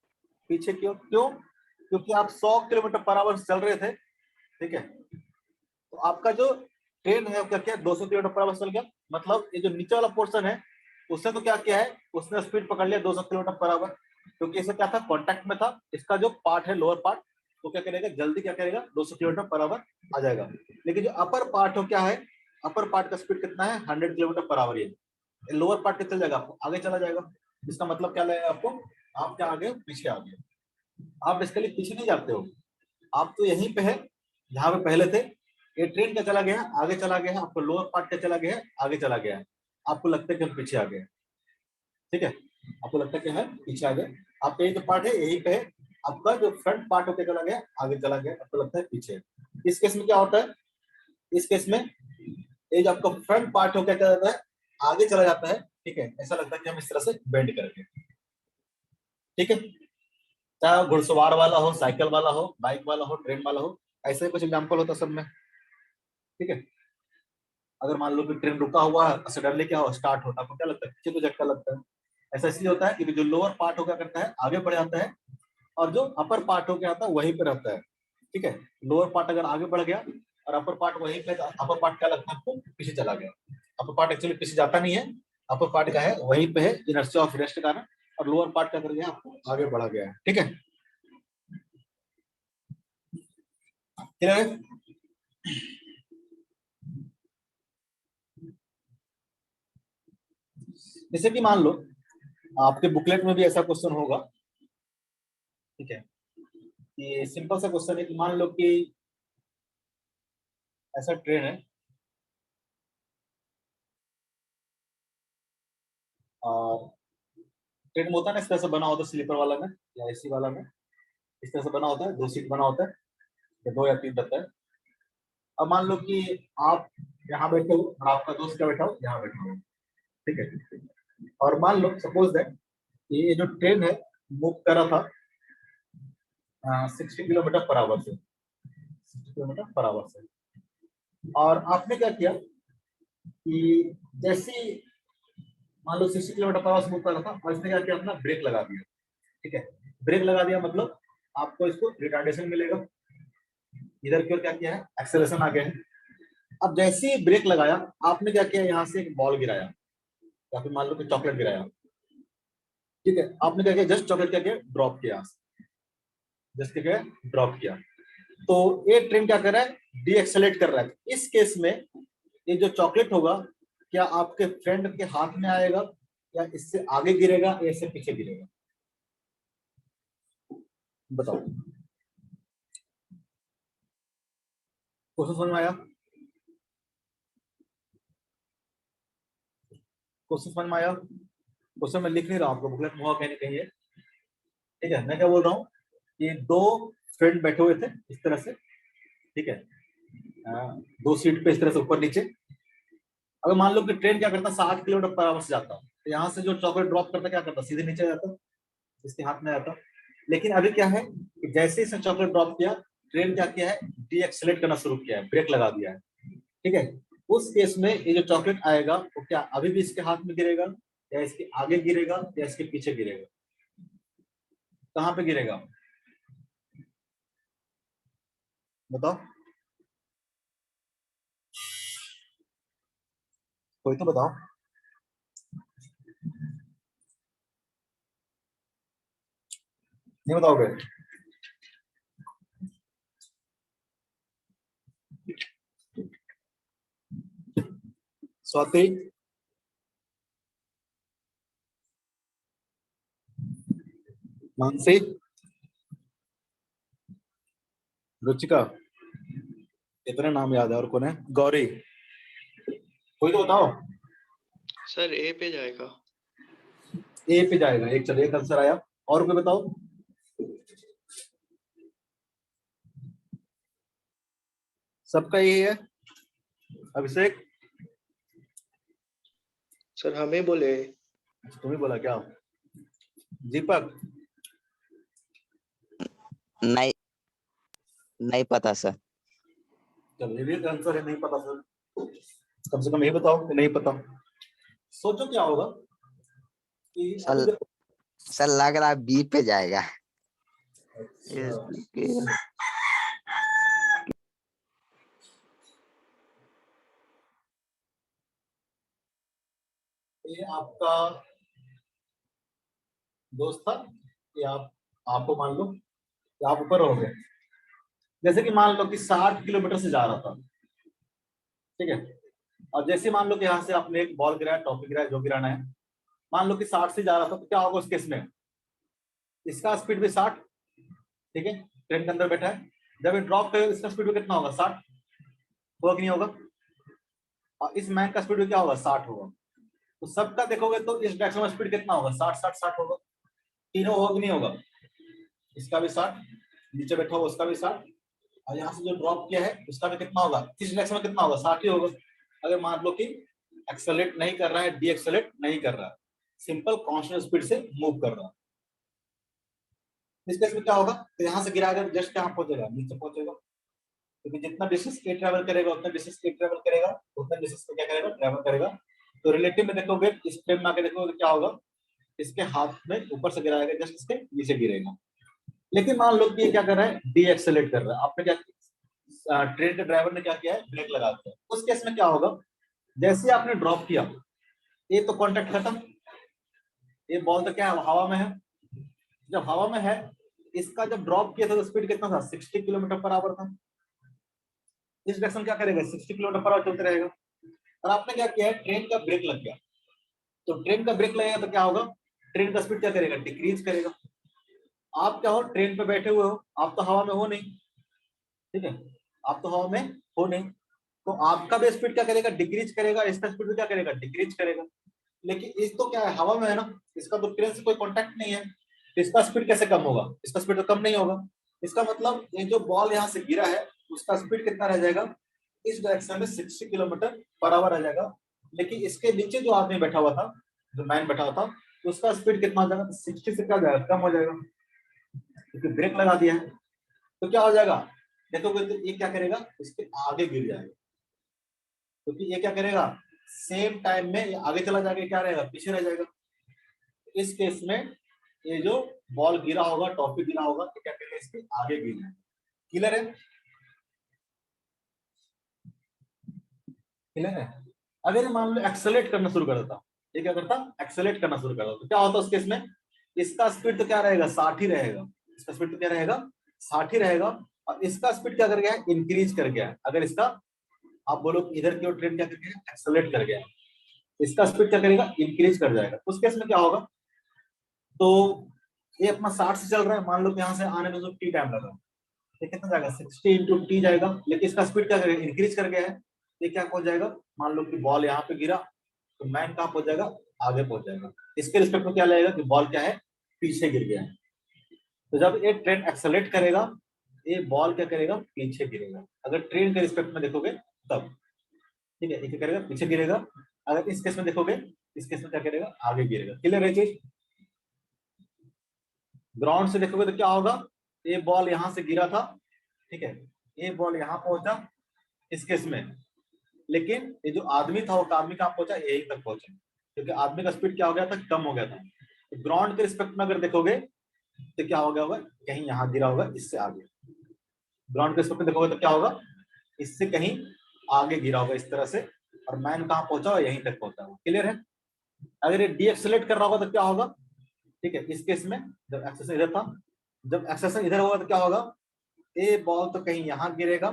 पीछे क्यों? क्यों? क्योंकि आप 100 किलोमीटर पर आवर चल रहे थे, ठीक है, तो आपका जो ट्रेन है क्या क्या 200 किलोमीटर पर आवर चल गया, मतलब ये जो नीचे वाला पोर्शन है उसने तो क्या किया है, उसने स्पीड पकड़ लिया 200 किलोमीटर पर आवर, क्योंकि इससे क्या था, कांटेक्ट में था, इसका जो पार्ट है लोअर पार्ट, तो क्या करेगा, जल्दी क्या करेगा, 200 किलोमीटर पर आवर आ जाएगा। लेकिन जो अपर पार्ट हो क्या है, अपर पार्ट का स्पीड कितना है, 100 किलोमीटर पर आवर। ये लोअर पार्ट कितना जाएगा, आपको आगे चला जाएगा। इसका मतलब क्या लगेगा आपको, आप क्या आगे पीछे आ गए, आप बेसिकली पीछे नहीं जाते हो, आप तो यहीं पे है जहां पे पहले थे। ये ट्रेन क्या चला गया, आगे चला गया है, आपको लोअर पार्ट क्या चला गया है, आगे चला गया है, आपको लगता है कि हम पीछे आ गए, ठीक है, आपको लगता है कि है पीछे आ गए, आपका ये जो पार्ट है यहीं पे है, आपका जो फ्रंट पार्ट होकर चला गया आगे चला गया, आपको लगता है पीछे है। इस केस में क्या होता है, इस केस में ये जो आपका फ्रंट पार्ट होकर क्या जाता है, आगे चला जाता है, ठीक है, ऐसा लगता है कि हम इस तरह से बेंड करेंगे, ठीक है, चाहे घुड़सवार वाला हो, साइकिल वाला हो, बाइक वाला हो, ट्रेन वाला हो, ऐसे कुछ एग्जाम्पल होता है सब में, ठीक है। अगर मान लो कि ट्रेन रुका हुआ है, सडनली क्या हो, स्टार्ट होता है, आपको क्या लगता है, पीछे को झटका लगता है। ऐसा इसलिए होता है क्योंकि जो लोअर पार्ट हो क्या करता है, आगे बढ़ जाता है, और जो अपर पार्ट हो क्या आता है, वहीं पे रहता है, ठीक है। लोअर पार्ट अगर आगे बढ़ गया और अपर पार्ट वहीं पे, अपर पार्ट क्या लगता है आपको, पीछे चला गया। अपर पार्ट एक्चुअली पीछे जाता नहीं है, अपर पार्ट का है वहीं पे है, इनर्शिया ऑफ रेस्ट के कारण, और लोअर पार्ट क्या कर गया, आपको आगे बढ़ा गया है, ठीक है, क्लियर है? जैसे कि मान लो आपके बुकलेट में भी ऐसा क्वेश्चन होगा, ठीक है, कि सिंपल सा क्वेश्चन है कि मान लो कि ऐसा ट्रेन है, और ट्रेन में होता है ना इस तरह से बना होता है, स्लीपर वाला में या एसी वाला में इस तरह से बना होता है, 2 सीट बना होता है, या 2 या 3 रहता है। अब मान लो कि आप यहाँ बैठे हो और आपका दोस्त क्या बैठा हो, यहाँ बैठा हो, ठीक है, और मान लो सपोज दैट ये जो ट्रेन है मूव कर रहा था 60 किलोमीटर पर आवर से, 60 किलोमीटर पर आवर से, और आपने क्या किया कि जैसे मान लो 60 किलोमीटर पर आवर से मूव कर रहा था, और इसने क्या किया, अपना ब्रेक लगा दिया, ठीक है, ब्रेक लगा दिया मतलब आपको इसको रिटार्डेशन मिलेगा, इधर की ओर क्या किया है, एक्सेलरेशन आ गया है। अब जैसे ही ब्रेक लगाया, आपने क्या किया, यहाँ से एक बॉल गिराया, या फिर मान लो कि चॉकलेट गिराया, ठीक है, आपने क्या किया, जस्ट चॉकलेट क्या किया, ड्रॉप किया, जस्ट क्या ड्रॉप किया, तो ये ट्रेन क्या कर रहा है, डी एक्सेलेट कर रहा है। इस केस में ये जो चॉकलेट होगा, क्या आपके फ्रेंड के हाथ में आएगा, या इससे आगे गिरेगा, या इससे पीछे गिरेगा, बताओ, क्वेश्चन समझ में आया, क्वेश्चन समझ में आया? क्वेश्चन मैं लिख नहीं रहा हूँ, आपको बुकलेट में होगा कहीं ना कहीं है, ठीक है, मैं क्या बोल रहा हूँ, ये 2 फ्रेंड बैठे हुए थे इस तरह से, ठीक है, 2 सीट पे इस तरह से ऊपर नीचे। अगर मान लो कि ट्रेन क्या करता, 60 किलोमीटर पर आवर से जाता, तो यहाँ से जो चॉकलेट ड्रॉप करता क्या करता, सीधे नीचे जाता, इसके हाथ में आता। लेकिन अभी क्या है कि जैसे इसने चॉकलेट ड्रॉप किया, ट्रेन क्या किया है, डी एक्सेलेट करना शुरू किया है, ब्रेक लगा दिया है, ठीक है। उस केस में ये जो चॉकलेट आएगा वो क्या अभी भी इसके हाथ में गिरेगा, या इसके आगे गिरेगा, या इसके पीछे गिरेगा, कहाँ पे गिरेगा, बताओ, कोई तो बताओ, नहीं बताओगे? स्वाति, मानसी, रुचिका, इतने नाम याद है, और कौन है, गौरी, कोई तो बताओ। सर ए पे जाएगा। ए पे जाएगा, एक चलो एक आंसर आया, और कोई बताओ, सबका यही है, अभिषेक, सर हमें बोले। तुम ही बोला क्या, दीपक, नहीं नहीं पता सर। चलो ये भी आंसर है, नहीं पता सर, कम से कम ये बताओ कि नहीं पता। सोचो क्या होगा कि अभी सर सर लग रहा है बी पे जाएगा। ये आपका दोस्त था, ये आपको मान लो कि आप ऊपर रहोगे, जैसे कि मान लो कि 60 किलोमीटर से जा रहा था, ठीक है। और जैसे मान लो कि यहाँ से आपने एक बॉल गिराया, टॉपिक गिराया, जो गिराना है, मान लो कि 60 से जा रहा था, तो क्या होगा उस केस में, इसका स्पीड भी 60, ठीक है, ट्रेन के अंदर बैठा है। जब ये ड्रॉप करेगा इसका स्पीड भी कितना होगा, 60 होगा कि नहीं होगा, और इस मैन का स्पीड भी क्या होगा, 60 होगा। तो सबका देखोगे तो इस डायरेक्शन में स्पीड कितना होगा, 60 60 60 होगा, तीनों होगा कि नहीं होगा, इसका भी 60, नीचे बैठा होगा उसका भी 60, और यहाँ से जो ड्रॉप किया है उसका भी कितना होगा, इस डायरेक्शन में कितना होगा, 60 ही होगा। अगर मान लो कि एक्सेलरेट नहीं कर रहा है, डी एक्सेलरेट नहीं कर रहा है, सिंपल कांस्टेंट स्पीड से मूव कर रहा है, इस केस में क्या होगा, तो यहाँ से गिरा कर जस्ट कहाँ पहुंचेगा, नीचे पहुंचेगा, क्योंकि जितना डिस्टेंस ए ट्रैवल करेगा उतना डिस्टेंस ए ट्रैवल करेगा, उतना डिस्टेंस को क्या करेगा, ट्रैवल करेगा। तो रिलेटिव में देखोगे, इस फ्रेम में आके देखोगे क्या होगा, इसके हाथ में ऊपर से गिराएगा, जस्ट इसके नीचे गिरेगा। लेकिन मान लो कि ये क्या कर रहा है, डी एक्सेलरेट कर रहा है, आपने क्या, ट्रेन के ड्राइवर ने क्या किया है, ब्रेक लगा दिया, उस केस में क्या होगा, जैसे आपने ड्रॉप किया, ये तो कॉन्टेक्ट खत्म, ये बॉल तो क्या है, हवा में है, जब हवा में है, इसका जब ड्रॉप किया था तो स्पीड कितना था, 60 किलोमीटर पर आवर था, इस डायरेक्शन क्या करेगा, 60 किलोमीटर पर आवर चलते रहेगा। और आपने क्या किया है, ट्रेन का ब्रेक लग गया, तो ट्रेन का ब्रेक लगेगा तो क्या होगा, ट्रेन का स्पीड क्या करेगा, डिक्रीज करेगा। आप क्या हो, ट्रेन पे बैठे हुए हो, आप तो हवा में हो नहीं, ठीक है, आप तो हवा में हो नहीं, तो आपका भी स्पीड क्या करेगा, डिक्रीज करेगा, इसका स्पीड भी क्या करेगा, डिक्रीज करेगा। लेकिन इस तो क्या है, हवा में है ना, इसका तो ट्रेन से कोई कांटेक्ट नहीं है, तो इसका स्पीड कैसे कम होगा, इसका स्पीड तो कम नहीं होगा। इसका मतलब ये जो बॉल यहाँ से गिरा है उसका स्पीड कितना रह जाएगा, इस डायरेक्शन में 60 किलोमीटर पर आवर रह जाएगा। लेकिन इसके नीचे जो आदमी बैठा हुआ था, जो मैन बैठा हुआ था, उसका स्पीड कितना हो जाएगा, 60 से क्या हो जाएगा, कम हो जाएगा, क्योंकि ब्रेक लगा दिया है। तो क्या हो जाएगा, देखोगे तो ये क्या करेगा, इसके आगे गिर जाएगा, क्योंकि ये क्या करेगा, सेम टाइम में ये आगे चला जाएगा, क्या रहेगा, पीछे रह जाएगा। इस केस में ये जो बॉल गिरा होगा, टॉपिक गिरा होगा, तो क्या करेगा, इसके आगे गिर जाएगा। क्लियर है, क्लियर है। अगर ये मान लो एक्सेलरेट करना शुरू कर देता, ये क्या करता, एक्सेलरेट करना शुरू कर देता, तो क्या होता उस केस में, इसका स्पीड तो क्या रहेगा, 60 ही रहेगा, इसका स्पीड तो क्या रहेगा, 60 ही रहेगा, और इसका स्पीड क्या कर गया है, इंक्रीज कर गया है। अगर इसका आप बोलो इधर की ओर ट्रेन क्या कर गया, एक्सेलरेट कर गया है, इसका स्पीड क्या करेगा, इंक्रीज कर जाएगा। उस केस में क्या होगा, तो ये अपना 60 से चल रहा है, मान लो कि यहाँ से आने में जो टी टाइम लगा, ये कितना जाएगा, 60 इंटू टी जाएगा, लेकिन इसका स्पीड क्या करेगा, इंक्रीज कर गया है, ये क्या पहुंच जाएगा, मान लो कि बॉल यहाँ पे गिरा, तो मैन कहाँ पहुंच जाएगा, आगे पहुंच जाएगा। इसके रिस्पेक्ट में क्या लगेगा कि बॉल क्या है, पीछे गिर गया है। तो जब ये ट्रेन एक्सेलरेट करेगा, ये बॉल क्या करेगा, पीछे गिरेगा। अगर ट्रेन के रिस्पेक्ट में देखोगे तब, ठीक है, ये क्या करेगा, पीछे गिरेगा। अगर इस केस में देखोगे, इस केस में क्या करेगा, आगे गिरेगा। क्लियर है चीज। ग्राउंड से देखोगे तो क्या होगा, ये बॉल यहाँ से गिरा था, ठीक है, ये बॉल यहाँ पहुंचा इस केस में, लेकिन ये जो आदमी था वो आदमी कहाँ पहुंचा, यही तक पहुंचा, क्योंकि आदमी का स्पीड क्या हो गया था, कम हो गया था। तो ग्राउंड के रिस्पेक्ट में अगर देखोगे तो क्या हो गया होगा, कहीं यहाँ गिरा होगा, इससे आगे। ग्राउंड के रिस्पेक्ट में देखोगे तो क्या होगा, इससे कहीं आगे गिरा होगा इस तरह से, और मैन कहाँ पहुंचा होगा, यहीं तक पहुंचा होगा। क्लियर है। अगर ये डीएक्सेलेरेट कर रहा होगा तो क्या होगा, ठीक है, इस केस में जब एक्सेशन इधर था, जब एक्सेशन इधर होगा तो क्या होगा, ये बॉल तो कहीं यहाँ गिरेगा,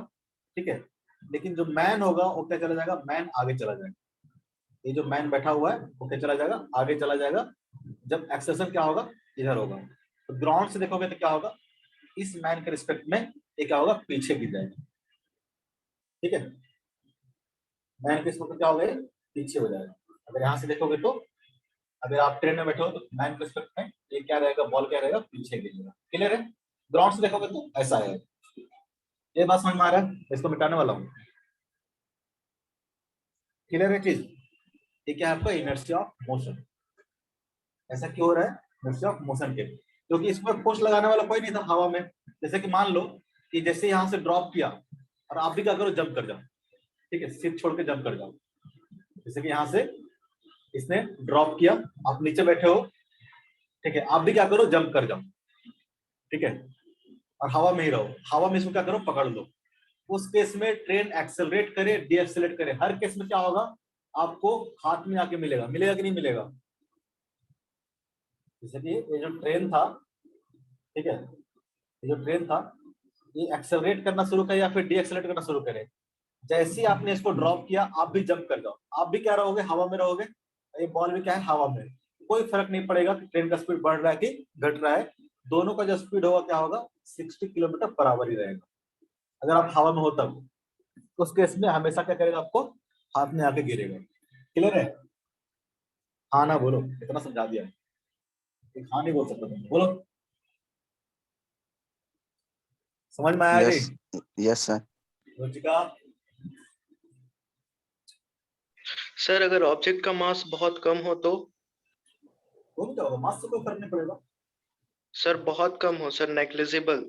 ठीक है, लेकिन जो मैन होगा वो क्या चला जाएगा, मैन आगे चला जाएगा। ये जो मैन बैठा हुआ है वो क्या चला जाएगा, आगे चला जाएगा, जब एक्सेशन क्या होगा, इधर होगा। तो ग्राउंड से देखोगे तो क्या होगा, इस मैन के रिस्पेक्ट में ये क्या होगा, पीछे गिर जाएगा, ठीक है, मैन के रिस्पेक्ट में क्या होगा, ये पीछे हो जाएगा। अगर यहाँ से देखोगे तो, अगर आप ट्रेन में बैठे हो तो मैन के रिस्पेक्ट में ये क्या रहेगा, बॉल क्या रहेगा, पीछे गिरेगा। क्लियर है। ग्राउंड से देखोगे तो ऐसा है। ये बात समझ में आ रहा है, इसको मिटाने वाला हूँ। क्लियर है चीज। ये क्या है आपका, इनर्शिया ऑफ मोशन। ऐसा क्यों हो रहा है, इनर्शिया ऑफ मोशन के, क्योंकि इसमें फोर्स लगाने वाला कोई नहीं था हवा में। जैसे कि मान लो कि जैसे यहाँ से ड्रॉप किया और आप भी क्या करो, जंप कर जाओ, ठीक है, सीट छोड़ के जंप कर जाओ। जैसे कि यहाँ से इसने ड्रॉप किया, आप नीचे बैठे हो, ठीक है, आप भी क्या करो, जंप कर जाओ, ठीक है। और हवा में ही रहो, हवा में इसको क्या करो, पकड़ लो। उस केस में ट्रेन एक्सेलरेट करे, डीएक्सेलरेट करे, हर केस में क्या होगा, आपको हाथ में आके मिलेगा, मिलेगा कि नहीं मिलेगा। जैसे कि ये जो ट्रेन था, ठीक है, ये जो ट्रेन था, ये एक्सेलरेट करना शुरू करे या फिर डीएक्सेलरेट करना शुरू करे, जैसे ही आपने इसको ड्रॉप किया आप भी जंप कर जाओ, आप भी क्या रहोगे, हवा में रहोगे, ये बॉल भी क्या है, हवा में। कोई फर्क नहीं पड़ेगा कि ट्रेन का स्पीड बढ़ रहा है कि घट रहा है, दोनों का जो स्पीड होगा क्या होगा, 60 किलोमीटर बराबर ही रहेगा। अगर आप हवा में हो तब, तो उस केस में हमेशा क्या करेगा, आपको हाथ में आके गिरेगा। क्लियर है? हाँ ना बोलो, इतना समझा दिया। एक हाँ नहीं बोल सकता तुम, बोलो। समझ में आया यस जी? Yes sir. रुचिका? सर अगर ऑब्जेक्ट का मास बहुत कम हो तो? वो क्या होगा, मास से कोई फर्क नहीं पड़ेगा। सर बहुत कम हो सर, नेग्लिजिबल।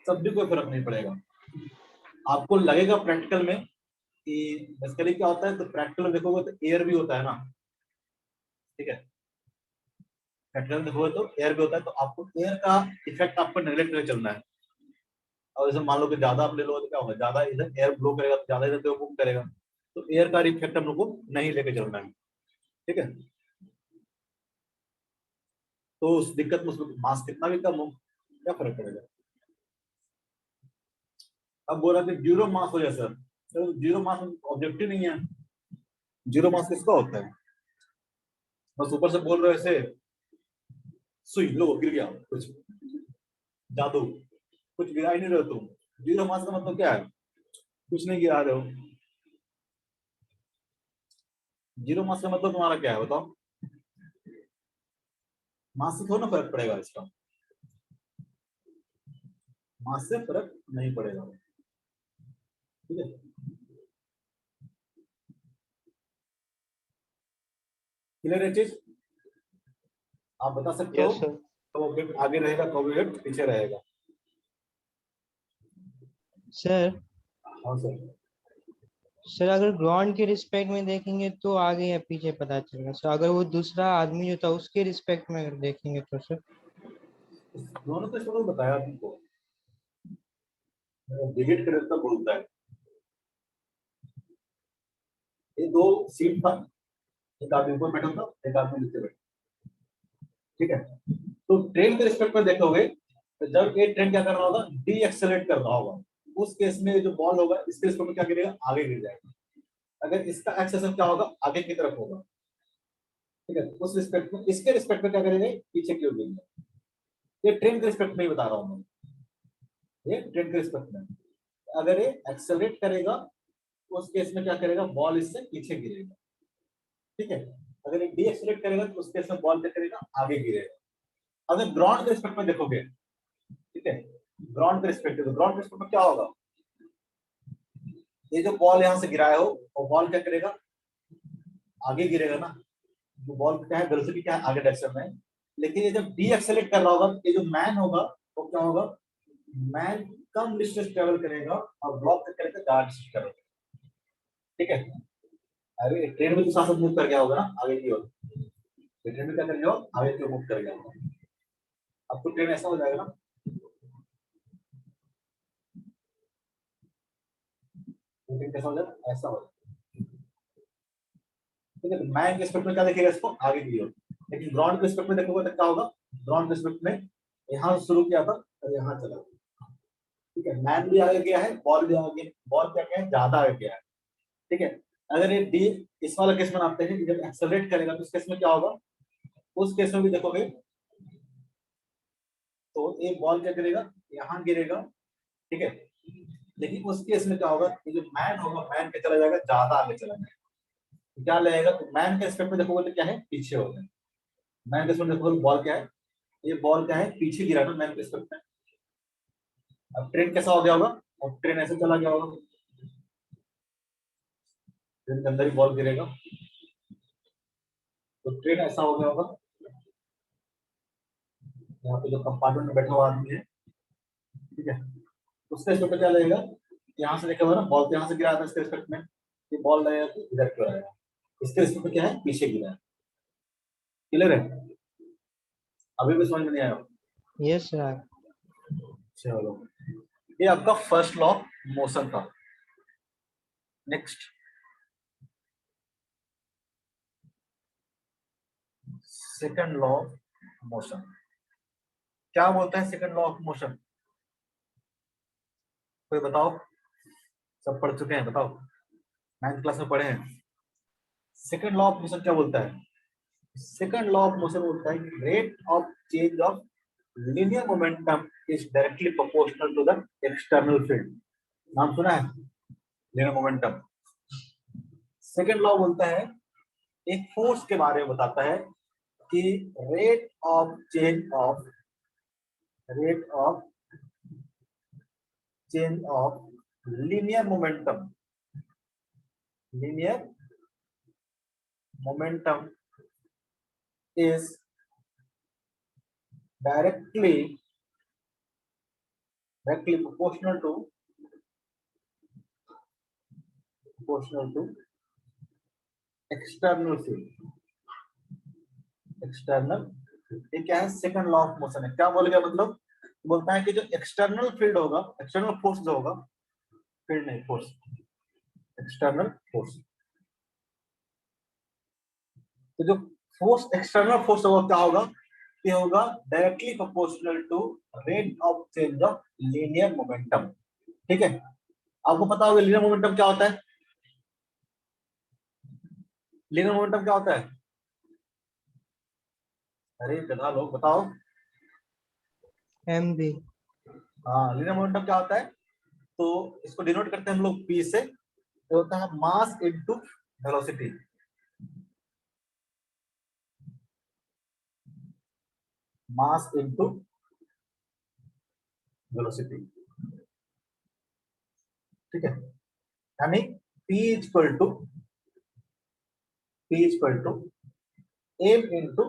तब भी कोई फर्क नहीं पड़ेगा। आपको लगेगा प्रैक्टिकल में कि बेसिकली क्या होता है, तो प्रैक्टिकल में देखोगे तो एयर भी होता है ना, ठीक है, प्रैक्टिकल में देखोगे तो एयर भी होता है, तो आपको एयर का इफेक्ट आपको नेगलेक्ट करके चलना है। और जैसे मान लो कि ज्यादा आप ले लो तो क्या होगा, ज्यादा इधर एयर ब्लो करेगा, तो ज्यादा इधर मूव करेगा, तो एयर का इफेक्ट हम लोग को नहीं लेके चलना है, ठीक है। तो उस दिक्कत में उसमें मास कितना भी कम हो, क्या फर्क पड़ेगा। अब बोला कि जीरो मास हो जाए सर, तो जीरो मास ऑब्जेक्टिव नहीं है। जीरो मास किसका होता है, बस ऊपर से बोल रहे हो ऐसे, सुई लो गिर गया, कुछ जादू, कुछ गिरा ही नहीं रहे हो तुम। जीरो मास का मतलब क्या है, कुछ नहीं गिरा रहे हो। जीरो मास का मतलब तुम्हारा क्या है बताओ, मास से थोड़ा ना फर्क पड़ेगा इसका, मास से फर्क नहीं पड़ेगा, ठीक है। क्लियर है चीज, आप बता सकते हो यस सर। कब ऑब्जेक्ट आगे रहेगा, कब ऑब्जेक्ट पीछे रहेगा। सर हाँ सर। सर अगर ग्राउंड के रिस्पेक्ट में देखेंगे तो आगे या पीछे पता चलेगा सर, अगर वो दूसरा आदमी जो था उसके रिस्पेक्ट में अगर देखेंगे तो सर। दोनों तो इसको बताया तुमको, डिलीट कर देता बोलता है। ये दो सीट था, एक आदमी ऊपर बैठा था, एक आदमी नीचे बैठा, ठीक है। तो ट्रेन के रिस्पेक्ट में देखोगे तो जब ये ट्रेन क्या कर रहा होगा, डी एक्सेलरेट कर रहा होगा, उस केस में जो बॉल होगा इसके रिस्पेक्ट में क्या गिरेगा, आगे गिर जाएगा। अगर इसका एक्सेशन क्या होगा, आगे की तरफ होगा, ठीक है, उस रिस्पेक्ट में, इसके रिस्पेक्ट में क्या करेंगे, पीछे की ओर गिरेगा। ये ट्रेन के रिस्पेक्ट में ही बता रहा हूँ मैं, ये ट्रेन के रिस्पेक्ट में। अगर ये एक्सेलरेट करेगा तो उस केस में क्या करेगा, बॉल इससे पीछे गिरेगा, ठीक है। अगर ये डी एक्सेलरेट करेगा तो उस केस में बॉल क्या करेगा, आगे गिरेगा। अगर ग्राउंड के रिस्पेक्ट में देखोगे, ठीक है, ग्राउंड के रिस्पेक्ट, तो ग्राउंड के रिस्पेक्ट में क्या होगा, ये जो बॉल यहाँ से गिराया हो वो बॉल क्या करेगा, आगे गिरेगा ना, जो बॉल क्या है, वेलोसिटी क्या है, आगे डायरेक्शन में। लेकिन ये जब डी एक्सेलरेट कर रहा होगा, ये जो मैन होगा वो क्या होगा, मैन कम डिस्टेंस ट्रेवल करेगा और ब्लॉक करेगा ज्यादा डिस्टेंस ट्रेवल, ठीक है। अरे ट्रेन में तो साथ मूव कर गया होगा ना आगे की ओर, ट्रेन में क्या कर गया आगे की ओर मूव कर गया होगा। अब तो ट्रेन ऐसा हो जाएगा ना, ट्रेन कैसा हो जाएगा, ऐसा हो जाएगा, ठीक है। मैन के रिस्पेक्ट में क्या देखिएगा, इसको आगे की ओर। लेकिन ग्राउंड के रिस्पेक्ट में देखोगे तो क्या होगा, ग्राउंड के रिस्पेक्ट में यहाँ शुरू किया था और यहाँ चला गया, ठीक है। मैन भी आगे गया है, बॉल भी आगे, बॉल क्या है, ज्यादा आगे गया है, ठीक है। अगर ये डी इस वाला केस में आते हैं, जब एक्सेलरेट करेगा तो उस केस में क्या होगा, उस केस में भी देखोगे तो ये बॉल क्या करेगा, यहाँ गिरेगा, ठीक है। लेकिन उस केस में क्या होगा, ये जो मैन होगा, मैन के चला जाएगा, ज्यादा आगे चला जाएगा, तो क्या लगेगा, तो मैन के रिस्पेक्ट में देखोगे तो क्या है, पीछे हो गया। मैन के रिस्पेक्ट में देखोगे बॉल क्या है, ये बॉल क्या है, पीछे गिरा ना मैन के रिस्पेक्ट में। अब ट्रेन कैसा हो गया होगा, अब ट्रेन ऐसे चला गया होगा, ट्रेन के अंदर ही बॉल गिरेगा, तो ट्रेन ऐसा हो गया होगा। यहाँ पे जो कंपार्टमेंट में बैठा हुआ आदमी है, ठीक है, उसके रिस्पेक्ट में क्या लगेगा, यहाँ से देखा हुआ ना, बॉल तो यहाँ से गिरा था, इसके रिस्पेक्ट में ये बॉल लगेगा कि इधर क्यों आएगा, इसके रिस्पेक्ट में क्या है, पीछे गिरा है। क्लियर है, अभी भी समझ में नहीं आया। Yes sir. चलो, ये आपका फर्स्ट लॉ ऑफ मोशन था। Next, second law of motion. क्या बोलता है सेकंड लॉ ऑफ मोशन? कोई बताओ, सब पढ़ चुके हैं, बताओ, 9th क्लास में पढ़े हैं। सेकंड लॉ ऑफ मोशन क्या बोलता है? सेकंड लॉ ऑफ मोशन बोलता है कि rate of change of linear momentum is directly proportional to the external field. नाम सुना है लीनियर मोमेंटम? सेकंड लॉ बोलता है, एक फोर्स के बारे में बताता है कि rate of change of linear momentum is directly proportional to external field। ये क्या है? सेकंड लॉ ऑफ मोशन है। क्या बोल गया? मतलब बोलता है कि जो एक्सटर्नल फील्ड होगा, एक्सटर्नल फोर्स जो होगा, फील्ड नहीं फोर्स, एक्सटर्नल फोर्स, तो जो फोर्स एक्सटर्नल फोर्स होगा क्या होगा? ये होगा directly proportional to rate of change of linear momentum. ठीक है, आपको पता होगा लीनियर मोमेंटम क्या होता है? लीनियर मोमेंटम क्या होता है? अरे गधा लोग बताओ। mv। हाँ, लीनियर मोमेंटम क्या होता है? तो इसको डिनोट करते हैं हम लोग पी से। तो होता है mass into velocity. Mass into velocity, ठीक है। यानी P equal to m into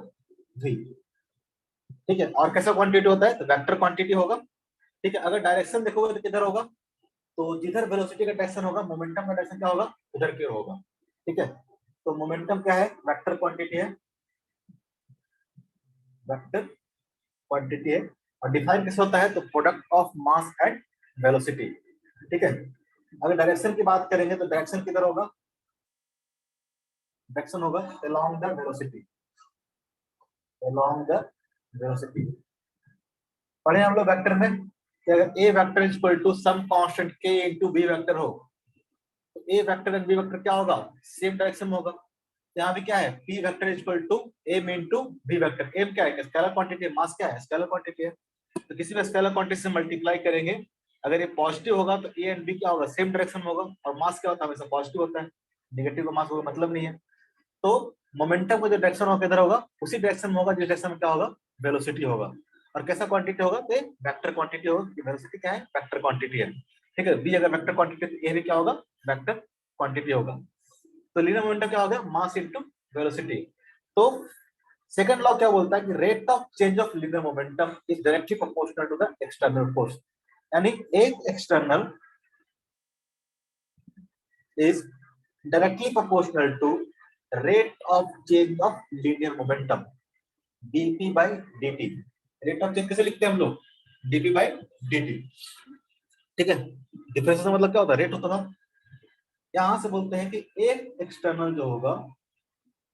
v। ठीक है, और कैसा क्वांटिटी होता है? तो वेक्टर क्वांटिटी होगा। ठीक है, अगर डायरेक्शन देखोगे तो किधर होगा? तो जिधर वेलोसिटी का डायरेक्शन होगा, मोमेंटम का डायरेक्शन क्या होगा? उधर की ओर होगा। ठीक है, तो मोमेंटम क्या है? वेक्टर क्वांटिटी है, वेक्टर क्वांटिटी है। और डिफाइन कैसे होता है? तो product of mass and velocity. ठीक है, अगर डायरेक्शन की बात करेंगे तो डायरेक्शन किधर होगा? डायरेक्शन होगा along the velocity, along the velocity। पढ़े हम लोग वेक्टर में कि अगर a vector is equal to some constant k into b vector हो, तो a vector and b vector क्या होगा? सेम डायरेक्शन में होगा। यहाँ भी क्या है? p vector is equal to m into b vector. m क्या है? स्केलर क्वांटिटी है। मास क्या है? स्केलर क्वांटिटी है। तो किसी भी स्केलर क्वांटिटी से मल्टीप्लाई करेंगे, अगर ये पॉजिटिव होगा तो a एंड b क्या होगा? सेम डायरेक्शन में होगा। और मास क्या होता है? हमेशा पॉजिटिव होता है, नेगेटिव का मास होगा मतलब नहीं है। तो मोमेंटम का जो डायरेक्शन होगा किधर होगा? उसी डायरेक्शन में होगा जिस डायरेक्शन में क्या होगा? वेलोसिटी होगा। और कैसा क्वांटिटी होगा? तो वेक्टर क्वांटिटी होगा। वेलोसिटी क्या है? वेक्टर क्वांटिटी है। ठीक है, बी अगर वेक्टर क्वांटिटी तो ए भी क्या होगा? वेक्टर क्वांटिटी होगा। तो लीनियर मोमेंटम क्या होगा? Mass into velocity. तो सेकंड लॉ क्या बोलता है कि rate of change of linear momentum is directly proportional to the external force. यानी एक external is directly proportional to rate of change of linear momentum dp by dt। Rate of change कैसे लिखते हैं हम लोग? dp by dt। ठीक है, differentiation मतलब क्या होता है? रेट होता था। यहां से बोलते हैं कि एक एक्सटर्नल जो होगा,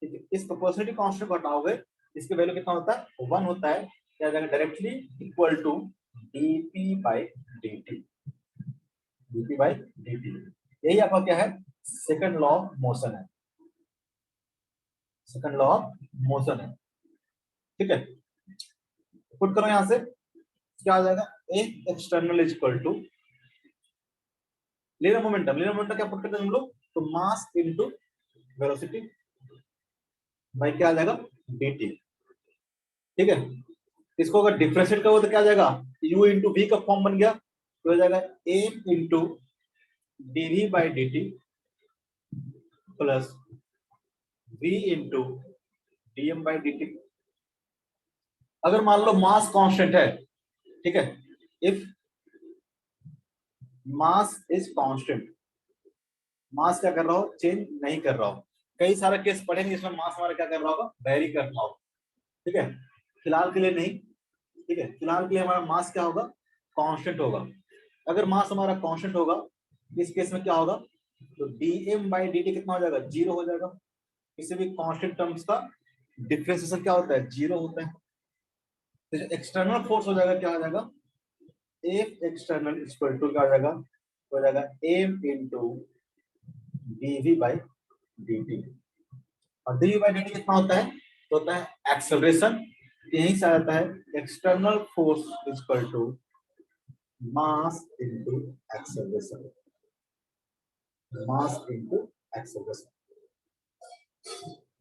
ठीक है, इस प्रोपोर्शनलिटी कांस्टेंट को हटाओगे, इसकी वैल्यू कितना होता है? 1 होता है। क्या जाएगा? Directly equal to dp by dt। dp by dt, यही आपका क्या है? सेकंड लॉ ऑफ मोशन है। सेकंड लॉ ऑफ मोशन है। ठीक है, पुट करो यहां से, क्या आ जाएगा? एक external is equal to linear momentum. Linear momentum क्या पुट करते हैं हम लोग? तो मास इनटू वेलोसिटी भाई क्या आ जाएगा? dt। ठीक है, इसको अगर डिफरेंशिएट करो तो क्या आ जाएगा? u इंटू वी का फॉर्म बन गया, तो हो जाएगा m into dv by dt plus v into dm by dt। अगर मान लो मास कांस्टेंट है, ठीक है, इफ मास इज कांस्टेंट, मास क्या कर रहा हो? चेंज नहीं कर रहा हो। कई सारे केस पढ़ेंगे इसमें मास हमारा क्या कर रहा होगा? वेरी कर रहा होगा। ठीक है, फिलहाल के लिए नहीं, ठीक है, फिलहाल के लिए हमारा मास क्या होगा, कांस्टेंट होगा। अगर मास हमारा कांस्टेंट होगा, इस केस में क्या होगा, तो dm/dt कितना हो जाएगा, 0 हो जाएगा। किसी भी कांस्टेंट टर्म्स का डिफरेंशिएशन क्या होता है, 0 होता है। तो जो एक्सटर्नल फोर्स हो जाएगा, क्या हो जाएगा, F एक्सटर्नल इक्वल टू क्या हो जाएगा, हो जाएगा m इंटू dv/dt। और dv/dt कितना होता है, तो होता है एक्सेलरेशन। यहीं से आता है external force equal to mass into acceleration, mass into acceleration.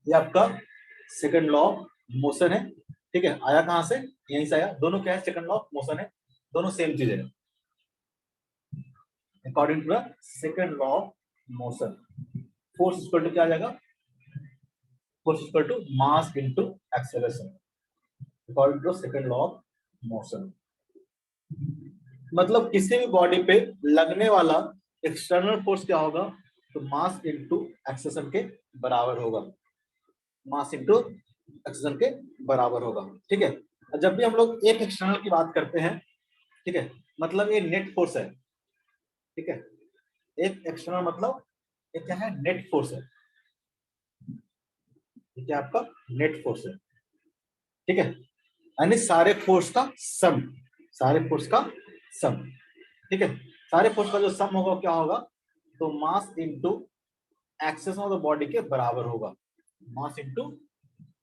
ये आपका सेकंड लॉ ऑफ मोशन है। ठीक है, आया कहां से, यहीं से आया। दोनों क्या है, सेकंड लॉ ऑफ मोशन है, दोनों सेम चीज है। According to the second law of motion, force equal to क्या आ जाएगा, force equal to mass into acceleration, according to second law of motion. मतलब किसी भी बॉडी पे लगने वाला एक्सटर्नल फोर्स क्या होगा, तो मास इंटू एक्सेलरेशन के बराबर होगा, मास इंटू एक्सेलरेशन के बराबर होगा। ठीक है, जब भी हम लोग एक एक्सटर्नल की बात करते हैं, ठीक है, मतलब ये नेट फोर्स है। ठीक है, एक एक्सटर्नल मतलब ये क्या है, नेट फोर्स है। ये क्या आपका नेट फोर्स है। ठीक है, यानी सारे फोर्स का सम, सारे फोर्स का सम। ठीक है, सारे फोर्स का जो सम होगा क्या होगा, तो mass into access of the body के बराबर होगा, mass into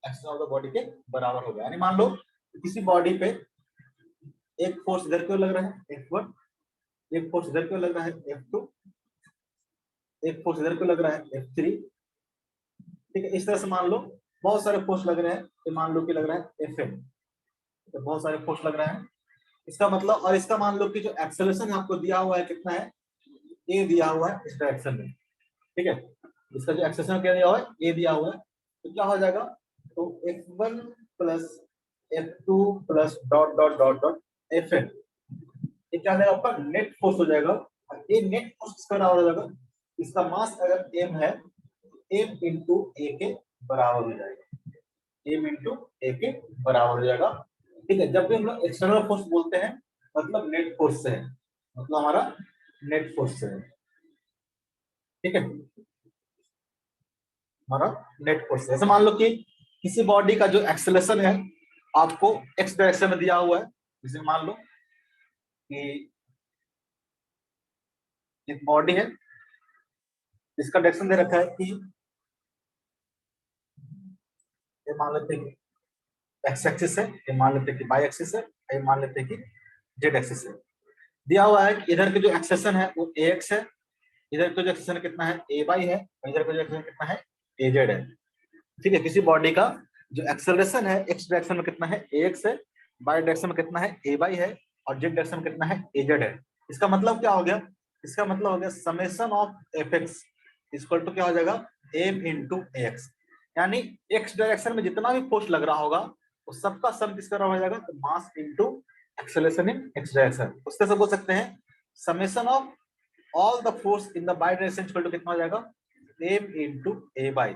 access of the body के बराबर होगा। यानी मान लो किसी बॉडी पे एक फोर्स इधर क्यों लग रहा है F1, एक फोर्स इधर क्यों लग रहा है F2, एक फोर्स इधर क्यों लग रहा है F3। ठीक है, इस तरह से मान लो बहुत सारे फोर्स लग रहे हैं, तो मान लो कि लग रहा है Fn, तो बहुत सारे फोर्स लग रहे हैं। इसका मतलब, और इसका मान लो कि जो एक्सेलरेशन आपको दिया हुआ है कितना है, a दिया हुआ है इस डायरेक्शन में। ठीक है, इसका जो एक्सेलरेशन क्या दिया हुआ है, a दिया हुआ है, तो क्या हो जाएगा, तो F1 plus F2 plus dot dot dot dot Fn, ये क्या हो जाएगा आपका नेट फोर्स हो जाएगा। और ये नेट फोर्स किसका बराबर हो जाएगा, इसका मास अगर m है, m इंटू a के बराबर हो जाएगा, m इंटू a के बराबर हो जाएगा। ठीक है, जब भी हम लोग एक्सटर्नल फोर्स बोलते हैं, मतलब नेट फोर्स से है, मतलब हमारा नेट फोर्स से है। ठीक है, हमारा नेट फोर्स से। ऐसे मान लो कि किसी बॉडी का जो एक्सेलरेशन है आपको एक्स डायरेक्शन में दिया हुआ है, जैसे मान लो कि एक बॉडी है, इसका डायरेक्शन दे रखा है कि ये मान लेते हैं कि एक्स एक्सिस है, ये मान लेते हैं कि वाई एक्सिस है, ये मान लेते हैं कि जेड एक्सिस है। दिया हुआ है कि इधर के जो एक्सेशन है वो ax है, इधर का जो एक्सेशन कितना है ay है, और इधर का जो एक्सेशन कितना है az है। ठीक है, किसी बॉडी का जो एक्सेलरेशन है एक्स डायरेक्शन में कितना है ax है, वाई डायरेक्शन में कितना है ay है, और जेड डायरेक्शन में कितना है az है। इसका मतलब क्या हो गया, इसका मतलब हो गया summation of fx equal to क्या हो जाएगा, m इंटू ax। यानी एक्स डायरेक्शन में जितना भी फोर्स लग रहा होगा वो सबका सम किसका हो जाएगा, तो mass into acceleration in X direction. उससे सब बोल सकते हैं summation of all the force in the Y direction equal to कितना हो जाएगा, m इंटू a बाई।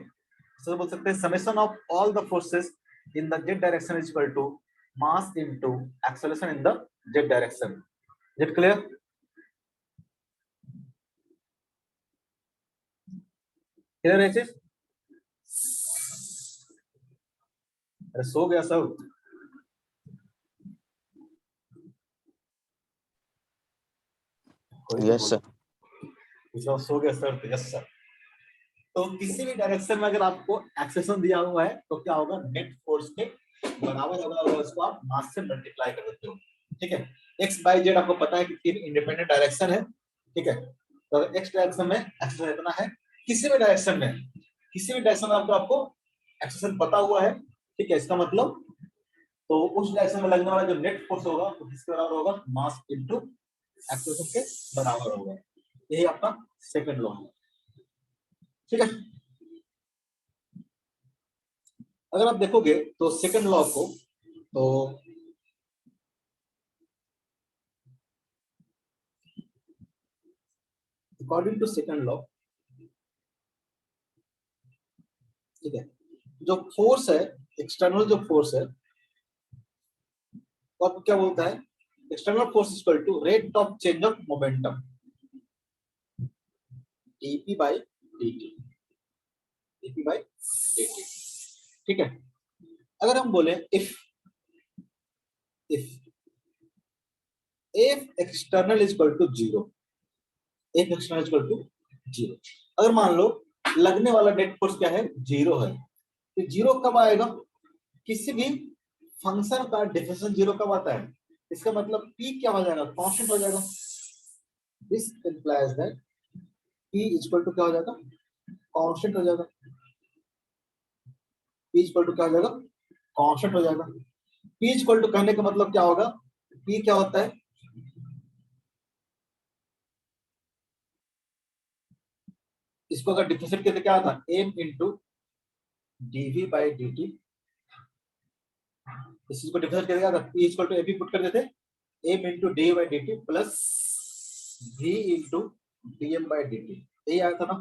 तो बोल सकते हैं summation of all the forces in the Z direction is equal to mass into acceleration in the Z direction. It clear, clear है चीज? अरे सो गया सब? Yes sir. सो गया सर, तो यस सर। तो किसी भी डायरेक्शन में अगर आपको एक्सेशन दिया हुआ है तो क्या होगा, नेट फोर्स के बराबर होगा, और उसको आप मास से मल्टीप्लाई कर देते हो। ठीक है, एक्स बाई जेड आपको पता है कि तीन इंडिपेंडेंट डायरेक्शन है। ठीक है, तो एक्स डायरेक्शन में एक्सेशन इतना है, किसी भी डायरेक्शन में, किसी भी डायरेक्शन में आपको एक्सेशन पता हुआ है। ठीक है, इसका मतलब तो उस डायरेक्शन में लगने वाला जो नेट फोर्स होगा वो किसके बराबर होगा, मास इनटू एक्सेलरेशन के बराबर होगा। यही आपका सेकंड लॉ है। ठीक है, अगर आप देखोगे तो सेकंड लॉ को, तो अकॉर्डिंग टू सेकंड लॉ, ठीक है, जो फोर्स है, एक्सटर्नल जो फोर्स है तो आपको क्या बोलता है, external force equal to rate of change of momentum dp by dt, dp by dt। ठीक है, अगर हम बोले if external is equal to zero, if external is equal to zero, अगर मान लो लगने वाला नेट फोर्स क्या है, जीरो है, तो जीरो कब आएगा, किसी भी फंक्शन का डिफरेंशियल जीरो कब आता है, इसका मतलब p क्या हो जाएगा, कांस्टेंट हो जाएगा। This implies that p equal to क्या हो जाएगा, कांस्टेंट हो जाएगा। p इक्वल टू क्या हो जाएगा, कांस्टेंट हो जाएगा। p इक्वल टू कहने का मतलब क्या होगा, p क्या होता है, इसको अगर डिफरेंशिएट करते क्या आता है, m into dv by dt, इस चीज को डिफरेंशिएट करके क्या आता है, p equal to ap put कर देते, m into dv by dt plus v into dm by dt, यही आया था ना।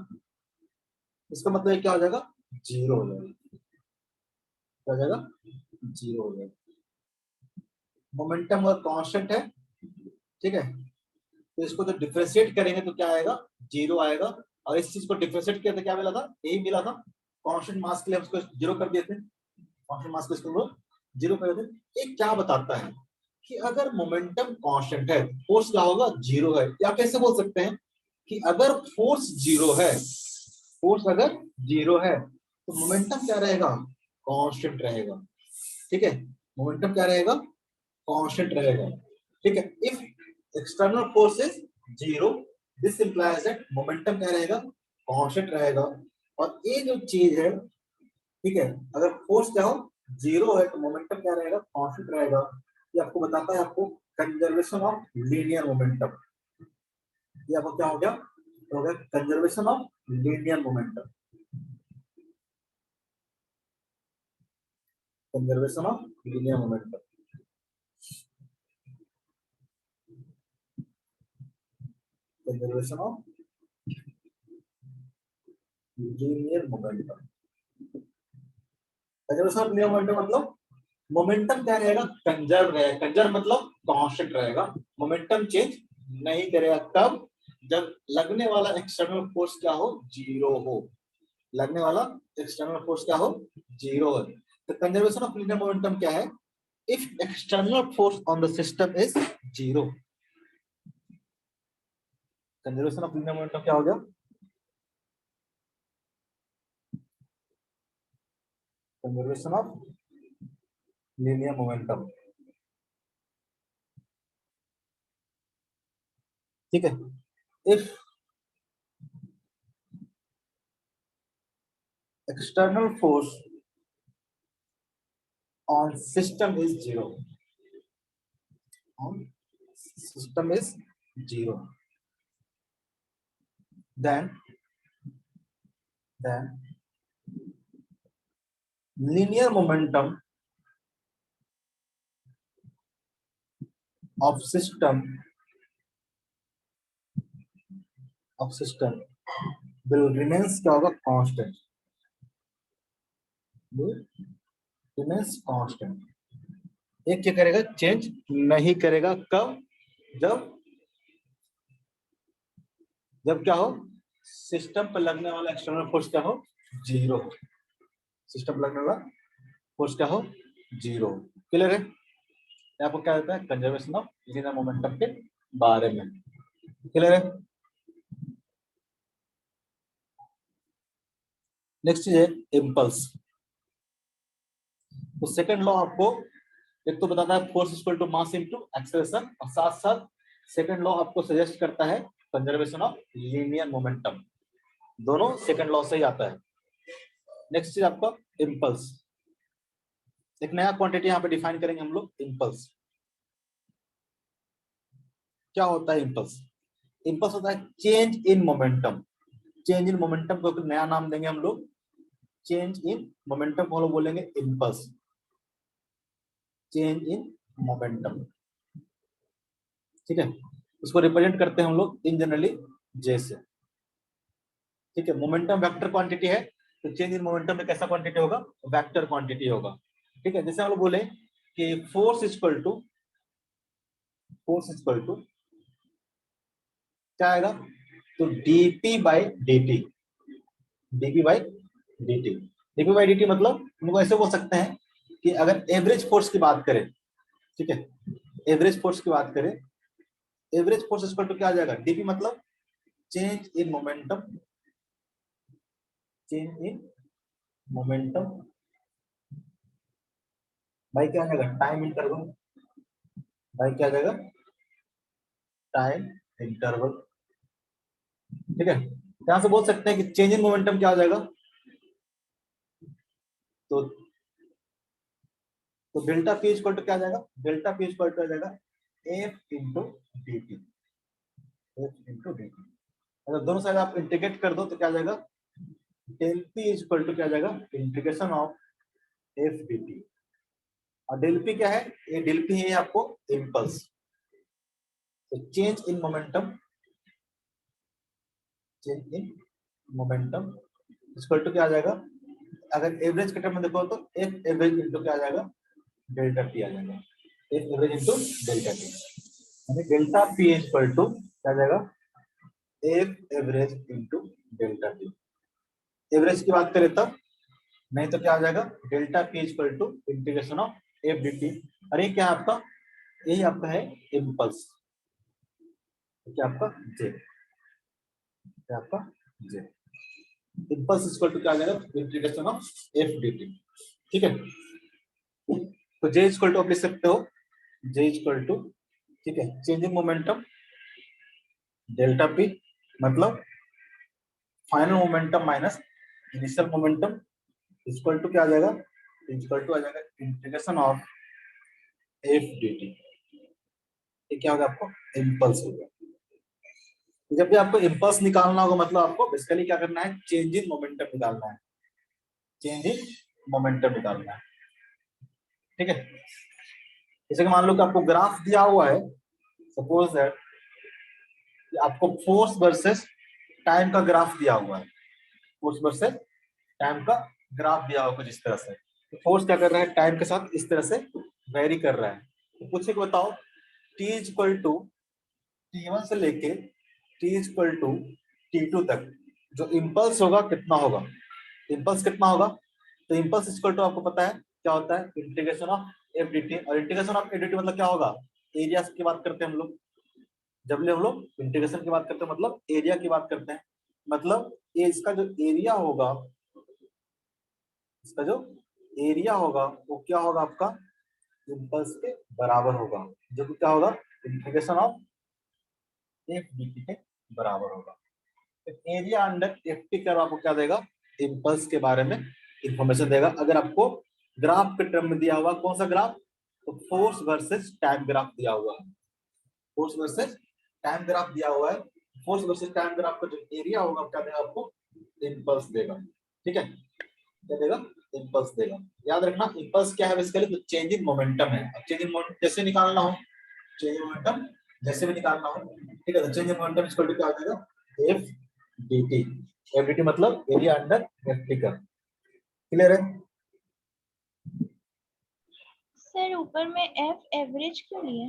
इसका मतलब क्या हो जाएगा, जीरो हो जाएगा, क्या हो जाएगा, जीरो हो जाएगा। मोमेंटम और कांस्टेंट है, ठीक है, तो इसको जब डिफरेंशिएट करेंगे तो क्या आएगा, जीरो आएगा। और इस चीज को डिफरेंशिएट किया तो क्या मिला था, यही मिला था। कांस्टेंट मास के लिए हम उसको जीरो कर दिए थे, कांस्टेंट मास को इसको जीरो कर दिए थे। ये क्या बताता है कि अगर मोमेंटम कांस्टेंट है, फोर्स क्या होगा, जीरो है। या कैसे बोल सकते हैं कि अगर फोर्स जीरो है, फोर्स अगर जीरो है तो मोमेंटम क्या रहेगा, कांस्टेंट रहेगा। ठीक है, मोमेंटम क्या रहेगा, कांस्टेंट रहेगा। ठीक है, if external force is zero, this implies that momentum क्या रहेगा, कांस्टेंट रहेगा। और ये जो चीज है, ठीक है, अगर फोर्स क्या हो, जीरो है तो मोमेंटम क्या रहेगा, कांस्टेंट रहेगा। ये आपको बताता है आपको कंजर्वेशन ऑफ लीनियर मोमेंटम। ये आपको क्या हो गया, तो हो गया conservation of linear momentum, conservation of linear momentum. Conservation of linear momentum, conservation of linear momentum मतलब मोमेंटम क्या रहेगा, कंजर्व रहेगा। कंजर्व मतलब कांस्टेंट रहेगा, मोमेंटम चेंज नहीं करेगा। कब, जब लगने वाला एक्सटर्नल फोर्स क्या हो, जीरो हो। लगने वाला एक्सटर्नल फोर्स क्या हो, जीरो हो। तो कंजर्वेशन ऑफ लीनियर मोमेंटम क्या है, if external force on the system is zero. Conservation of linear momentum क्या हो गया, कंजर्वेशन ऑफ लीनियर मोमेंटम। ठीक है, if external force on system is zero, on system is zero, then linear momentum of system will remains क्या होगा, constant, will remains constant। एक क्या करेगा, चेंज नहीं करेगा। कब, जब क्या हो, सिस्टम पर लगने वाला एक्सटर्नल फोर्स क्या हो, जीरो। सिस्टम पर लगने वाला फोर्स क्या हो, जीरो। क्लियर है, आपको क्या देता है, कंजर्वेशन ऑफ लीनियर मोमेंटम के बारे में। क्लियर है। नेक्स्ट है इम्पल्स। तो सेकंड लॉ आपको एक तो बताता है force equal to mass into acceleration, और साथ साथ सेकंड लॉ आपको सजेस्ट करता है कंजर्वेशन ऑफ लीनियर मोमेंटम। दोनों सेकंड लॉ से ही आता है। नेक्स्ट चीज आपका इम्पल्स, एक नया क्वांटिटी यहाँ पे डिफाइन करेंगे हम लोग, इम्पल्स। क्या होता है इम्पल्स, इम्पल्स होता है change in momentum. Change in momentum को एक नया नाम देंगे हम लोग, चेंज इन मोमेंटम को हम लोग बोलेंगे इम्पल्स, चेंज इन मोमेंटम। ठीक है, उसको रिप्रेजेंट करते हैं हम लोग इन जनरली जे से। ठीक है, मोमेंटम वेक्टर क्वांटिटी है, तो चेंज इन मोमेंटम में कैसा क्वांटिटी होगा, वेक्टर क्वांटिटी होगा। ठीक है, जैसे हम लोग बोले कि force equal to force equal to क्या आएगा, तो DP by dt, DP by dt, DP by dt मतलब हम लोग ऐसे बोल सकते हैं कि अगर एवरेज फोर्स की बात करें, ठीक है, एवरेज फोर्स की बात करें, एवरेज फोर्स इक्वल टू क्या आ जाएगा, डीपी मतलब change in momentum, change in momentum by क्या आ जाएगा, टाइम इंटरवल, बाई क्या आ जाएगा, टाइम इंटरवल। ठीक है, यहां से बोल सकते हैं कि चेंज इन मोमेंटम क्या आ जाएगा, तो डेल्टा पी इक्वल टू क्या आ जाएगा, डेल्टा पी इक्वल टू आ जाएगा F into D T, F into D T. अगर दोनों साइड आप इंटीग्रेट कर दो तो क्या आ जाएगा, डेल पी इक्वल टू क्या आ जाएगा, integration of F D T. और डेल पी क्या है, ये डेल पी है आपको इम्पल्स, तो change in momentum, change in momentum equal to क्या आ जाएगा, अगर एवरेज के टर्म में देखो तो एफ एवरेज इंटू क्या आ जाएगा, डेल्टा पी आ जाएगा, F average into delta P, यानी डेल्टा पी इक्वल टू क्या आ जाएगा, F average into delta P. Average की बात करें तब, नहीं तो क्या आ जाएगा, delta P equal to integration of F D T. और ये क्या है आपका, यही आपका है इम्पल्स, क्या आपका जे, क्या आपका जे, इम्पल्स इक्वल टू क्या आ जाएगा, integration of F D T. ठीक है, तो जे इक्वल टू आप लिख सकते हो, जे इक्वल टू, ठीक है, change in momentum delta P मतलब final momentum minus initial momentum equal to क्या आ जाएगा, इक्वल टू आ जाएगा integration of F D T. ये क्या होगा आपको, इम्पल्स होगा। जब भी आपको इम्पल्स निकालना होगा मतलब आपको बेसिकली क्या करना है, चेंज इन मोमेंटम निकालना है, चेंज इन मोमेंटम निकालना है। ठीक है, जैसे कि मान लो कि आपको ग्राफ दिया हुआ है, सपोज दैट आपको फोर्स वर्सेस टाइम का ग्राफ दिया हुआ है, फोर्स वर्सेस टाइम का ग्राफ दिया हुआ कुछ इस तरह से, तो फोर्स क्या कर रहा है, टाइम के साथ इस तरह से वेरी कर रहा है। तो पूछे कि बताओ t इक्वल टू t1 से लेके t इक्वल टू t2 तक जो इम्पल्स होगा कितना होगा, इम्पल्स कितना होगा, तो इम्पल्स इक्वल टू आपको पता है क्या होता है, integration of F D T. और integration of F D T मतलब क्या होगा, एरिया की बात करते हैं हम लोग, जब हम लोग इंटीग्रेशन की बात करते हैं मतलब एरिया की बात करते हैं, मतलब ये इसका जो एरिया होगा, इसका जो एरिया होगा वो क्या होगा आपका, इम्पल्स के बराबर होगा, जो कि क्या होगा, integration of F D T के बराबर होगा। Area under F T curve आपको क्या देगा, इम्पल्स के बारे में इंफॉर्मेशन देगा। अगर आपको ग्राफ के टर्म में दिया हुआ, कौन सा ग्राफ, तो फोर्स वर्सेस टाइम ग्राफ दिया हुआ है, फोर्स वर्सेस टाइम ग्राफ दिया हुआ है, फोर्स वर्सेस टाइम ग्राफ का जो एरिया होगा क्या देगा आपको, इम्पल्स देगा। ठीक है, क्या देगा, इम्पल्स देगा। याद रखना इम्पल्स क्या है बेसिकली, तो चेंज इन मोमेंटम है। अब चेंज इन मोमेंटम जैसे निकालना हो, चेंज इन मोमेंटम जैसे भी निकालना हो, ठीक है, तो change in momentum equal to क्या हो जाएगा, एफ dt, एफ dt मतलब एरिया अंडर एफ टी का। क्लियर है, सर ऊपर में एफ एवरेज क्यों लिए?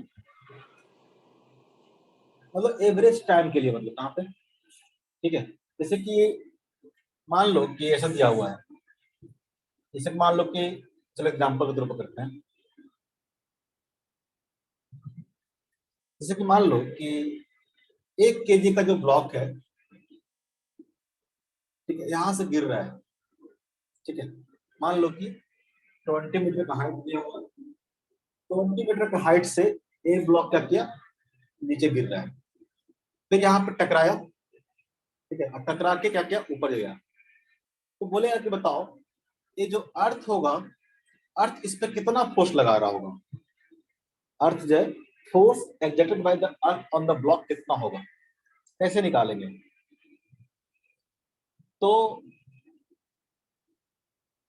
मतलब एवरेज टाइम के लिए, मतलब कहाँ पे, ठीक है, जैसे कि मान लो कि ऐसा दिया हुआ है, जैसे कि मान लो कि, चलो एग्जांपल के तौर पर करते हैं, जैसे कि मान लो कि 1 kg का जो ब्लॉक है, ठीक है, यहां से गिर रहा है, ठीक है, मान लो कि 20 मीटर का हाइट दिया हुआ, 20 मीटर का हाइट से एक ब्लॉक क्या किया, नीचे गिर रहा है, फिर यहाँ पे टकराया, ठीक है, और टकरा के क्या किया, ऊपर गया। तो बोलेगा कि बताओ ये जो अर्थ होगा, अर्थ इस पर कितना फोर्स लगा रहा होगा, अर्थ जो है force exerted by the earth on the block कितना होगा, कैसे निकालेंगे, तो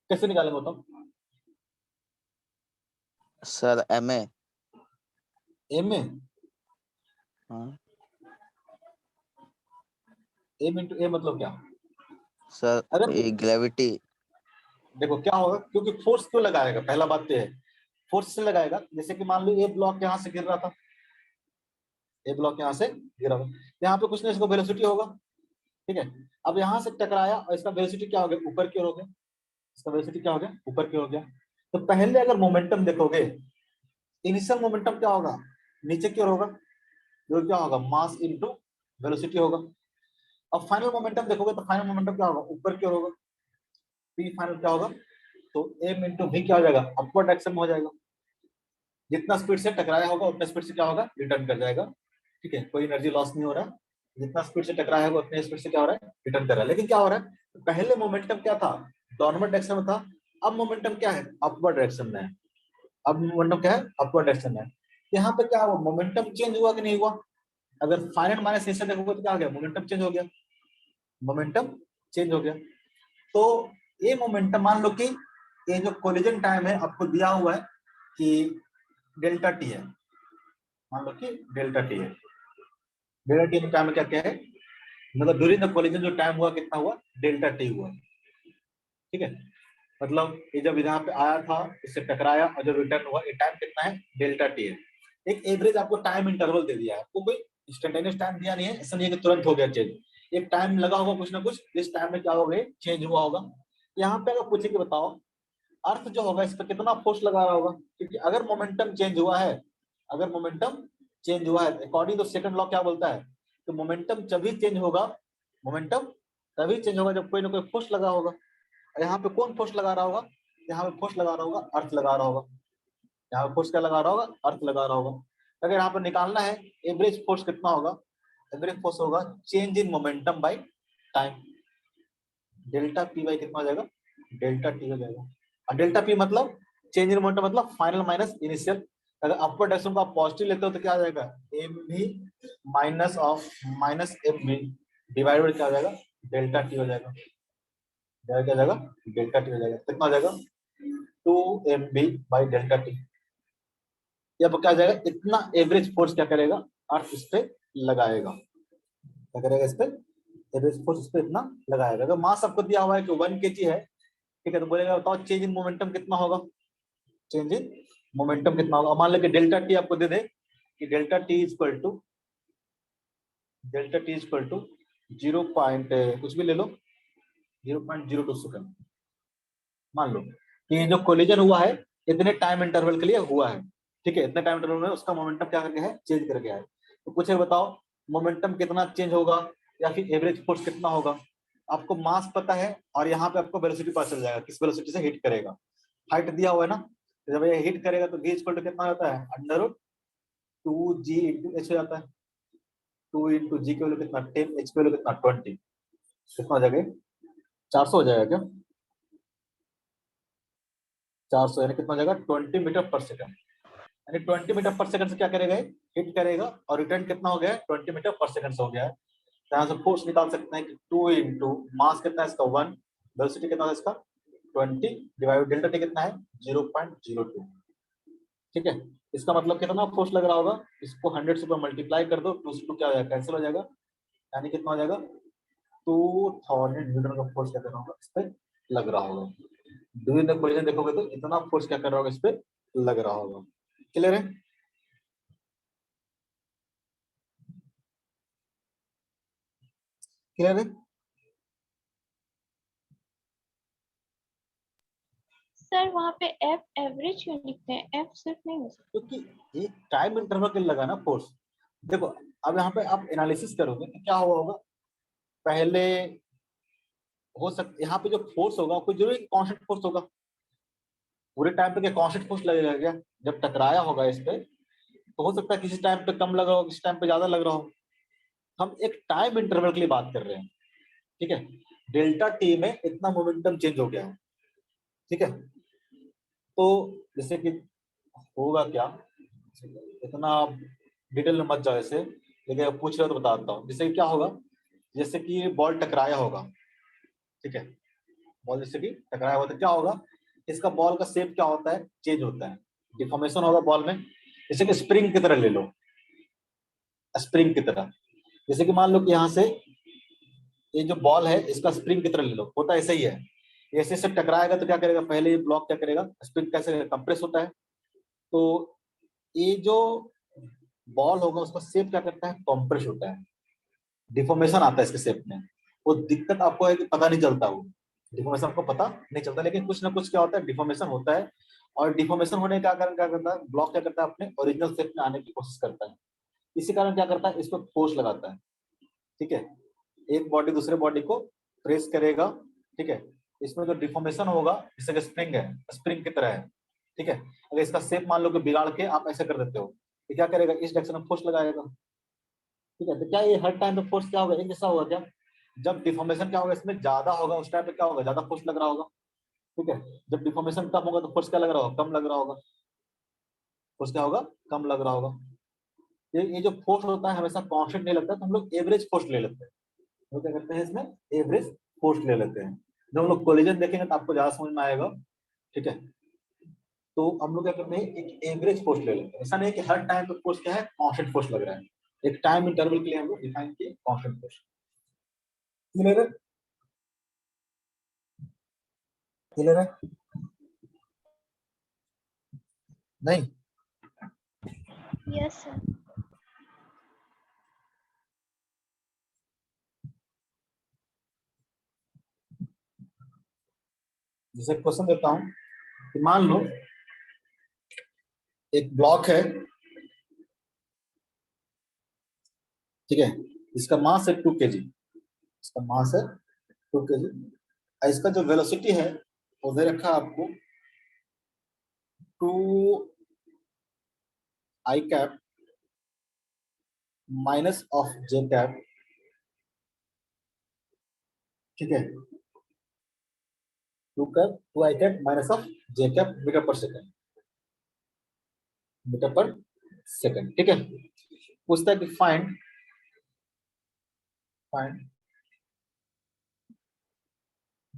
कैसे निकालेंगे बताओ, सर एम ए, एम में, हाँ एम इंटू ए मतलब क्या, सर अगर ये ग्रेविटी, देखो क्या होगा, क्योंकि फोर्स क्यों लगाएगा, पहला बात तो है फोर्स से लगाएगा। जैसे कि मान लो ये ब्लॉक यहाँ से गिर रहा था, ये ब्लॉक यहाँ से गिरा हुआ, यहाँ पे कुछ नहीं, इसको वेलोसिटी होगा, ठीक है। अब यहाँ से टकराया और इसका वेलोसिटी क्या हो गया, ऊपर की ओर हो गया, इसका वेलोसिटी क्या हो गया, ऊपर की ओर हो गया। तो पहले अगर मोमेंटम देखोगे, इनिशियल मोमेंटम क्या होगा, नीचे की ओर होगा, जो क्या होगा, मास इनटू वेलोसिटी होगा। अब फाइनल मोमेंटम देखोगे तो फाइनल मोमेंटम क्या होगा, ऊपर की ओर होगा, पी फाइनल क्या होगा, तो m इंटू v क्या हो जाएगा, अपवर्ड डायरेक्शन में हो जाएगा। जितना स्पीड से टकराया होगा उतना स्पीड से क्या होगा, रिटर्न कर जाएगा, ठीक है, कोई एनर्जी लॉस नहीं हो रहा, जितना स्पीड से टकराया होगा उतने स्पीड से क्या हो रहा है, रिटर्न कर रहा है। लेकिन क्या हो रहा है, पहले मोमेंटम क्या था, डाउनवर्ड डायरेक्शन में था, अब मोमेंटम क्या है, अपवर्ड डायरेक्शन में है। अब मोमेंटम क्या है, अपवर्ड डायरेक्शन में है। यहाँ पे क्या हुआ, मोमेंटम चेंज हुआ कि नहीं हुआ, अगर फाइनल माइनस इनिशियल देखोगे तो क्या हो गया, मोमेंटम चेंज हो गया, मोमेंटम चेंज हो गया। तो ये मोमेंटम, मान लो कि ये जो कोलिजन टाइम है आपको दिया हुआ है कि डेल्टा टी है, मान लो कि डेल्टा टी है, डेल्टा टी टाइम में क्या क्या है, मतलब ड्यूरिंग द कोलिजन जो टाइम हुआ कितना हुआ, डेल्टा टी हुआ, ठीक है। मतलब ये जब यहाँ पे आया था, इससे टकराया और जब रिटर्न हुआ, ये टाइम कितना है, डेल्टा टी है। एक एवरेज आपको टाइम इंटरवल दे दिया है, आपको कोई इंस्टेंटेनियस टाइम दिया नहीं है, ऐसा नहीं है कि तुरंत हो गया चेंज, एक टाइम लगा होगा कुछ ना कुछ, इस टाइम में क्या हो गया, चेंज हुआ होगा। यहाँ पे अगर पूछे कि बताओ अर्थ जो होगा इस पर कितना फोर्स लगा रहा होगा, क्योंकि अगर मोमेंटम चेंज हुआ है, अगर मोमेंटम चेंज हुआ है अकॉर्डिंग टू सेकंड लॉ क्या बोलता है, तो मोमेंटम जब भी चेंज होगा, मोमेंटम तभी चेंज होगा जब कोई ना कोई फोर्स लगा होगा। यहाँ पे कौन फोर्स लगा रहा होगा, यहाँ पे फोर्स लगा रहा होगा, अर्थ लगा रहा होगा, यहाँ पे फोर्स क्या लगा रहा होगा, अर्थ लगा रहा होगा। अगर यहाँ पर निकालना है एवरेज फोर्स कितना होगा, एवरेज फोर्स होगा change in momentum by time, delta P by कितना हो जाएगा, डेल्टा टी हो जाएगा। और डेल्टा पी मतलब चेंज इन मोमेंटम मतलब फाइनल माइनस इनिशियल। अगर अपवर्ड डायरेक्शन को आप पॉजिटिव लेते हो तो क्या आ जाएगा, एम भी माइनस ऑफ माइनस एम भी डिवाइडेड क्या हो जाएगा, डेल्टा टी हो जाएगा, क्या हो जाएगा, डेल्टा टी हो जाएगा, कितना हो जाएगा, 2mb बाई डेल्टा टी। अब क्या हो जाएगा, इतना एवरेज फोर्स क्या करेगा, अर्थ इस पे लगाएगा, क्या करेगा, इस पे एवरेज फोर्स इस पे इतना लगाएगा। अगर मास आपको दिया हुआ है कि 1 kg है, ठीक है, तो बोलेगा बताओ चेंज इन मोमेंटम कितना होगा, चेंज इन मोमेंटम कितना होगा। मान लो कि डेल्टा टी आपको दे दे कि delta T equal to 0 point कुछ भी ले लो, 0.02 सेकंड। मान लो कि ये जो कोलिजन हुआ है इतने टाइम इंटरवल के लिए हुआ है, ठीक है, इतने टाइम इंटरवल में उसका मोमेंटम क्या करके है, चेंज कर गया है। तो पूछे बताओ मोमेंटम कितना चेंज होगा या फिर एवरेज फोर्स कितना होगा। आपको मास पता है और यहाँ पे आपको वेलोसिटी पता चल जाएगा, किस वेलोसिटी से हिट करेगा, हाइट दिया हुआ है ना, तो जब ये हिट करेगा तो v इक्वल टू कितना होता है, √2g इंटू h हो जाता है, 2 इंटू जी की वैल्यू कितना 10, h की वैल्यू कितना 20, कितना हो जाएगा, 400 हो जाएगा क्या, 400 यानी कितना हो जाएगा 20 मीटर पर सेकंड, यानी 20 मीटर पर सेकंड से क्या करेगा, हिट करेगा और रिटर्न कितना हो गया है, 20 मीटर पर सेकंड से हो गया है। यहाँ से फोर्स निकाल सकते हैं कि 2 इंटू मास कितना है इसका 1, वेलोसिटी कितना है इसका 20 डिवाइड डेल्टा टी कितना है 0.02, ठीक है। इसका मतलब कितना फोर्स लग रहा होगा, इसको 100 से मल्टीप्लाई कर दो, 2 से 2 क्या हो जाएगा, कैंसिल हो जाएगा, यानी कितना हो जाएगा 2000 न्यूटन का फोर्स क्या कर रहा होगा इस पे लग रहा होगा। ड्यूरिंग द कोलिजन देखोगे तो इतना फोर्स क्या कर रहा होगा इस पे लग रहा होगा। क्लियर है, क्लियर है। सर वहाँ पे एफ एवरेज क्यों लिखते हैं, एफ सिर्फ नहीं हो सकता। क्योंकि एक टाइम इंटरवल के लिए लगा ना फोर्स। देखो अब यहाँ पे आप एनालिसिस करोगे तो क्या हुआ होगा, पहले हो सकता यहाँ पे जो फोर्स होगा कोई जरूरी कांस्टेंट फोर्स होगा, पूरे टाइम पे क्या कांस्टेंट फोर्स लगेगा क्या, जब टकराया होगा इस पे तो हो सकता है किसी टाइम पे कम लग रहा हो, किसी टाइम पे ज्यादा लग रहा हो। हम एक टाइम इंटरवल के लिए बात कर रहे हैं, ठीक है। डेल्टा टी में इतना मोमेंटम चेंज हो गया है, ठीक है। तो जैसे कि होगा क्या, इतना डिटेल में मत जाओ ऐसे, लेकिन अगर पूछ रहे हो तो बताता हूँ। जैसे कि क्या होगा, जैसे कि बॉल टकराया होगा, ठीक है, बॉल जैसे कि टकराया होगा तो क्या होगा, इसका बॉल का शेप क्या होता है, चेंज होता है, डिफॉर्मेशन होगा बॉल में। जैसे कि स्प्रिंग की तरह ले लो, स्प्रिंग की तरह, जैसे कि मान लो कि यहाँ से ये जो बॉल है इसका स्प्रिंग की तरह ले लो, होता ऐसा ही है। ऐसे से टकराएगा तो क्या करेगा, पहले ये ब्लॉक क्या करेगा, स्प्रिंग कैसे कंप्रेस होता है, तो ये जो बॉल होगा उसका शेप क्या करता है, कॉम्प्रेस होता है, डिफॉर्मेशन आता है इसके शेप में। वो दिक्कत आपको है कि पता नहीं चलता, वो डिफॉर्मेशन आपको पता नहीं चलता, लेकिन कुछ ना कुछ क्या होता है, डिफॉर्मेशन होता है। और डिफॉर्मेशन होने का कारण क्या करता है, ब्लॉक क्या करता है, अपने ओरिजिनल शेप में आने की कोशिश करता है। इसी कारण क्या करता है, इस पर फोर्स लगाता है। ठीक है, एक बॉडी दूसरे बॉडी को प्रेस करेगा। ठीक है, इसमें जो डिफॉर्मेशन होगा, जैसे कि स्प्रिंग है, स्प्रिंग की तरह है। ठीक है, अगर इसका शेप मान लो कि बिगाड़ के आप ऐसे कर देते हो, तो क्या करेगा, इस डायरेक्शन में फोर्स लगाएगा। ठीक है, तो क्या ये हर टाइम पे फोर्स क्या होगा, एक जैसा होगा क्या? जब डिफॉर्मेशन क्या होगा, इसमें ज्यादा होगा, उस टाइम पे क्या होगा, ज्यादा फोर्स लग रहा होगा। ठीक है, जब डिफॉर्मेशन कम होगा तो फोर्स क्या लग रहा होगा, कम लग रहा होगा। फोर्स क्या होगा, कम लग रहा होगा। ये जो फोर्स होता है हमेशा कांस्टेंट नहीं लगता, तो हम लोग एवरेज फोर्स ले लेते हैं। तो क्या करते हैं, इसमें एवरेज फोर्स ले लेते हैं। जब हम लोग कोलिजन देखेंगे तो आपको ज्यादा समझ में आएगा। ठीक है, तो हम लोग क्या करते हैं, एक एवरेज फोर्स ले लेते हैं। ऐसा नहीं है कि हर टाइम पे फोर्स क्या है, कांस्टेंट फोर्स लग रहा है। एक टाइम इंटरवल के लिए हम लोग डिफाइन किए कांस्टेंट फोर्स। क्लियर है? क्लियर है? नहीं? Yes sir. जैसे क्वेश्चन देता हूं कि मान लो एक ब्लॉक है। ठीक है, इसका मास है 2 kg, इसका मास है 2 kg। इसका जो वेलोसिटी है वो दे रखा है आपको 2 i cap minus of j cap. ठीक है, 2 i cap minus of j cap metre per second, metre per second. ठीक है, पूछता है कि find find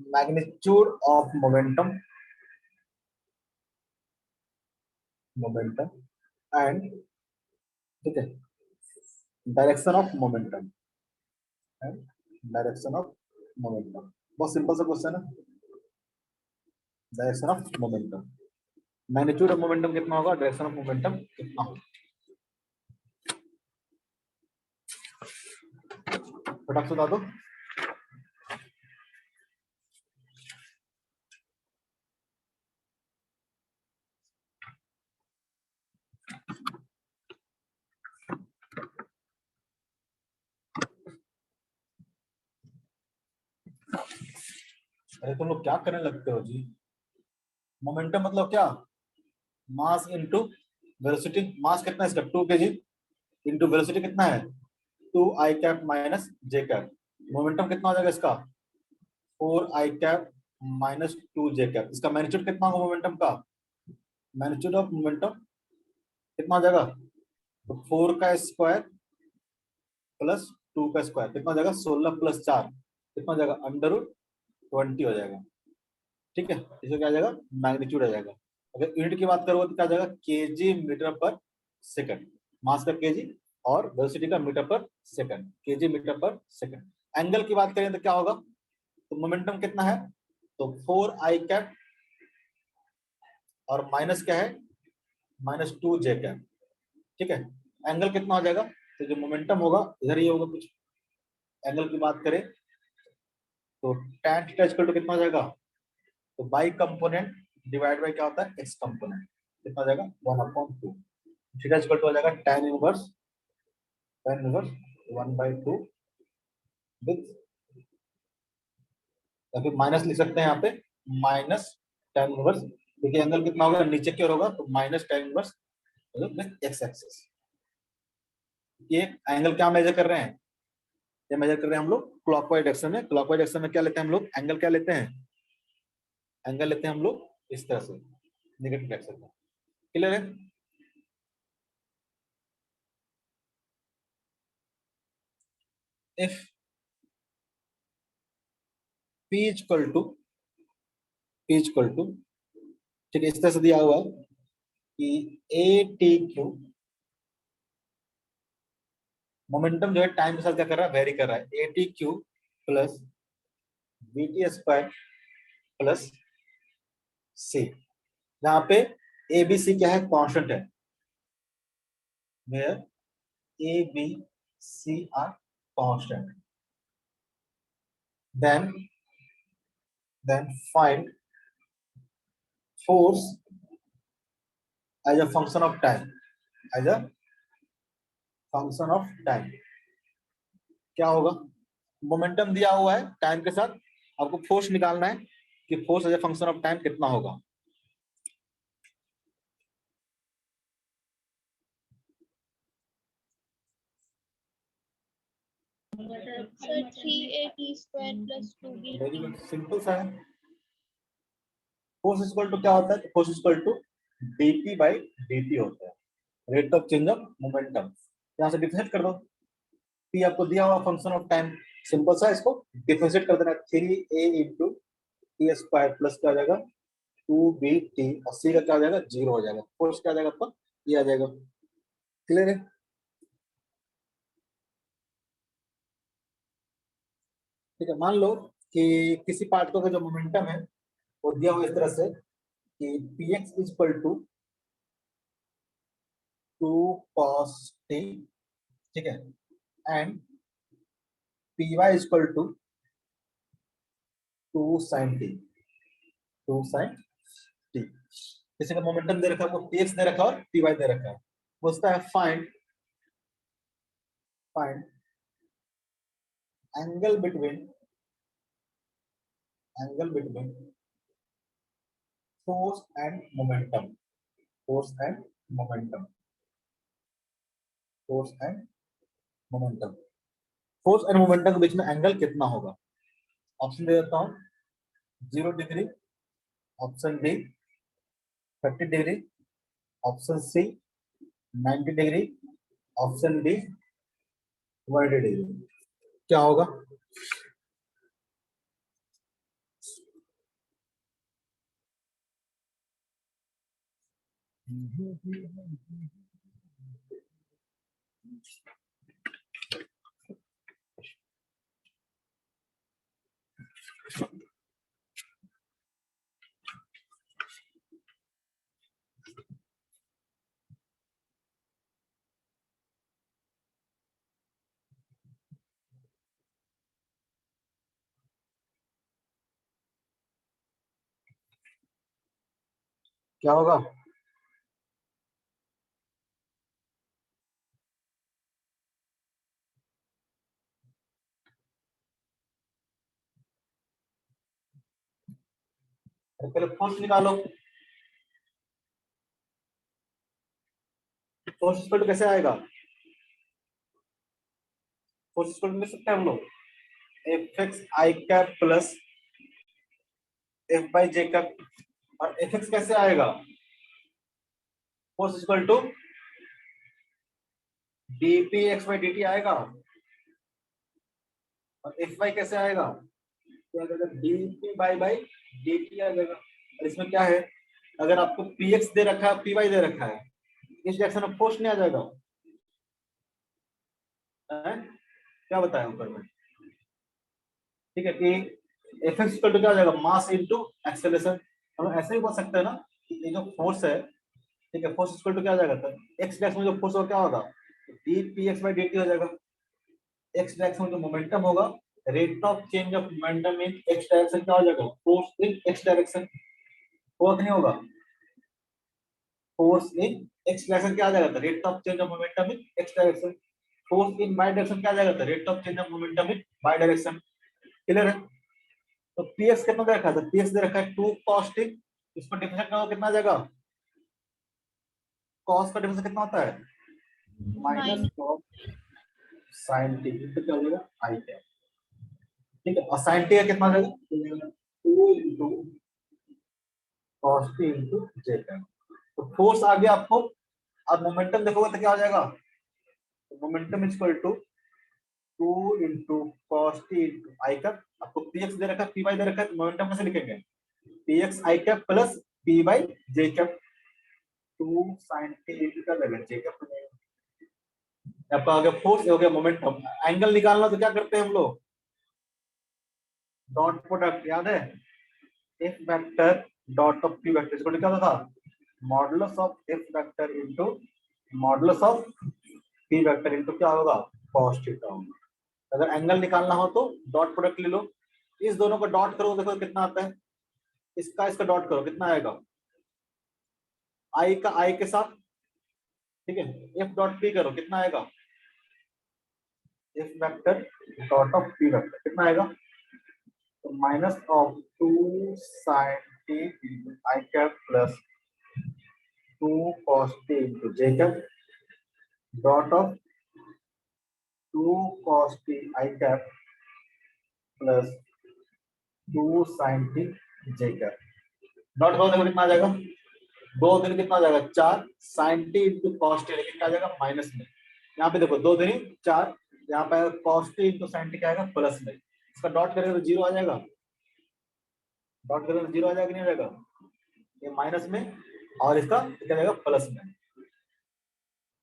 magnitude of momentum momentum and, ठीक है, direction of momentum and direction of momentum. बहुत सिंपल सा क्वेश्चन है। Direction of momentum, magnitude of momentum कितना होगा, डायरेक्शन ऑफ मोमेंटम कितना होगा, फटाक से बता दो। अरे तुम लोग क्या करने लगते हो जी? मोमेंटम मतलब क्या, मास इनटू वेलोसिटी। मास कितना है इसका, 2 kg, इनटू वेलोसिटी कितना है, 2 i cap minus j cap. Momentum कितना हो जाएगा इसका, 4 i cap minus 2 j cap. इसका मैग्नीट्यूड कितना होगा मोमेंटम का, मैग्नीट्यूड ऑफ मोमेंटम कितना हो जाएगा, तो 4 का स्क्वायर प्लस 2 का स्क्वायर कितना हो जाएगा, 16 प्लस 4 कितना हो जाएगा, √20 हो जाएगा। ठीक है, इसमें क्या आ जाएगा, मैग्नीट्यूड आ जाएगा। अगर यूनिट की बात करोगे तो क्या आ जाएगा, केजी मीटर पर सेकंड। मास का केजी और वेलोसिटी का मीटर पर सेकंड, केजी मीटर पर सेकंड। एंगल की बात करें तो क्या होगा, तो मोमेंटम कितना है, तो 4 i कैप और माइनस क्या है, माइनस 2 j कैप। ठीक है, एंगल कितना हो जाएगा, तो जो मोमेंटम होगा इधर ही होगा कुछ। एंगल की बात करें तो tan थीटा इक्वल टू कितना हो जाएगा, तो बाई कंपोनेंट डिवाइड बाई क्या होता है, एक्स कंपोनेंट, कितना हो जाएगा 1/2। थीटा इक्वल टू हो जाएगा tan इनवर्स 1/2 विथ, या फिर माइनस लिख सकते हैं यहाँ पे, माइनस tan इनवर्स, क्योंकि एंगल कितना होगा, नीचे की ओर होगा, तो minus tan inverse with x axis. ये एंगल क्या मेजर कर रहे हैं, ये मेजर कर रहे हैं हम लोग क्लॉकवाइज डायरेक्शन में। क्लॉकवाइज डायरेक्शन में क्या लेते हैं हम लोग, एंगल क्या लेते हैं, एंगल लेते हैं हम लोग इस तरह से, नेगेटिव डायरेक्शन में। क्लियर है? इफ P इक्वल टू ठीक है, इस तरह से दिया हुआ है कि ATQ मोमेंटम जो है टाइम के साथ क्या कर रहा है, वेरी कर रहा है। ATQ plus BT² plus C, जहाँ पे ABC क्या है, कांस्टेंट है। A, B, C are constant. Then find force as a function of time. As a function of time क्या होगा? मोमेंटम दिया हुआ है टाइम के साथ, आपको फोर्स निकालना है कि force as a function of time कितना होगा. Sir 3at square plus 2b. Very good, simple सा है. फोर्स इक्वल टू क्या होता है? Force equal to dp by dt होता है, rate of change of momentum. यहाँ से डिफरेंशिएट कर दो. p आपको दिया हुआ फंक्शन ऑफ टाइम, सिंपल सा इसको डिफरेंशिएट कर देना. 3a into T square plus क्या आ जाएगा 2bt और c का क्या आ जाएगा 0 हो जाएगा. फोर्स क्या आ जाएगा आपका? ये आ जाएगा. क्लियर है? ठीक है. मान लो कि किसी पार्ट का जो मोमेंटम है वो दिया हुआ इस तरह से कि px is equal to 2 cos t, ठीक है, and py is equal to 2 sin t, 2 sin t. किसी का मोमेंटम दे रखा है, आपको px दे रखा है और py दे रखा है. पूछता है find angle between force and momentum. Force and momentum. Force and momentum. Force and momentum के बीच में एंगल कितना होगा? ऑप्शन दे देता हूँ. 0 degree, option B 30 degree, option C 90 degree, option D 180 degree. क्या होगा? क्या होगा? पहले फोर्स निकालो. फोर्स इक्वल टू कैसे आएगा? फोर्स इक्वल टू लिख सकते हैं हम लोग fx i cap plus f by j cap. और fx कैसे आएगा? Force equal to dp x by dt आएगा. और fy कैसे आएगा? तो आ जाएगा dp बाई dt आ जाएगा. और इसमें क्या है, अगर आपको px दे रखा है, py दे रखा है, इस डायरेक्शन में फोर्स नहीं आ जाएगा. क्या बताया ऊपर में? ठीक है कि fx इक्वल टू क्या आ जाएगा? मास इनटू एक्सेलरेशन. हम ऐसे ही बोल सकते हैं ना कि ये जो फोर्स है, ठीक है, फोर्स इक्वल टू क्या आ जाएगा? तो x डायरेक्शन में जो फोर्स होगा क्या होगा? dpx बाई dt हो जाएगा. x डायरेक्शन में जो मोमेंटम होगा, rate of change of momentum in x direction क्या हो जाएगा? Force in x direction. होगा कि नहीं होगा? फोर्स इन x डायरेक्शन क्या आ जाएगा? Rate of change of momentum in x direction. Force in y direction क्या आ जाएगा? Rate of change of momentum in y direction. Clear है? तो px कितना दे रखा है? तो px दे रखा है 2 cos t. इसको डिफरेंशिएट करो कितना आ जाएगा? cos का डिफरेंशिएट कितना होता है? Minus cos sin t. तो क्या हो जाएगा? i cap. ठीक है. और sin t का कितना आ जाएगा? 2 into cos t into j cap. तो फोर्स आ गया आपको. अब मोमेंटम देखोगे तो क्या हो जाएगा? Momentum is equal to 2 into cos t into i cap. आपको px दे रखा है, py दे रखा है, मोमेंटम कैसे लिखेंगे? px i cap plus p by j cap. 2 sin t into क्या देगा? j cap. आपका आ गया फोर्स, हो गया मोमेंटम. एंगल निकालना तो क्या करते हैं हम लोग? Dot product. याद है? f vector dot of p vector इसको क्या होता था? Modulus of f vector into modulus of P vector into क्या होगा, cos थीटा होगा। अगर एंगल निकालना हो तो डॉट प्रोडक्ट ले लो, इस दोनों का डॉट करो, देखो कितना आता है, इसका डॉट करो कितना आएगा, आई का आई के साथ, ठीक है, एफ डॉट पी करो कितना आएगा, F vector dot of P vector कितना आएगा, तो minus of 2 sin t into i cap plus 2 cos t into j cap dot of 2 cos t i cap plus 2 sin t j cap dot करो, देखो कितना आ जाएगा, 2 दिन कितना आ जाएगा 4 sin t into cos t कितना आ जाएगा माइनस में, यहाँ पे देखो 2 दिन 4, यहाँ पे cos t into sin t क्या आएगा प्लस में, इसका डॉट करेंगे तो जीरो आ जाएगा, डॉट करेंगे तो जीरो आ जाएगा नहीं आ जाएगा, ये माइनस में और इसका क्या जाएगा प्लस में,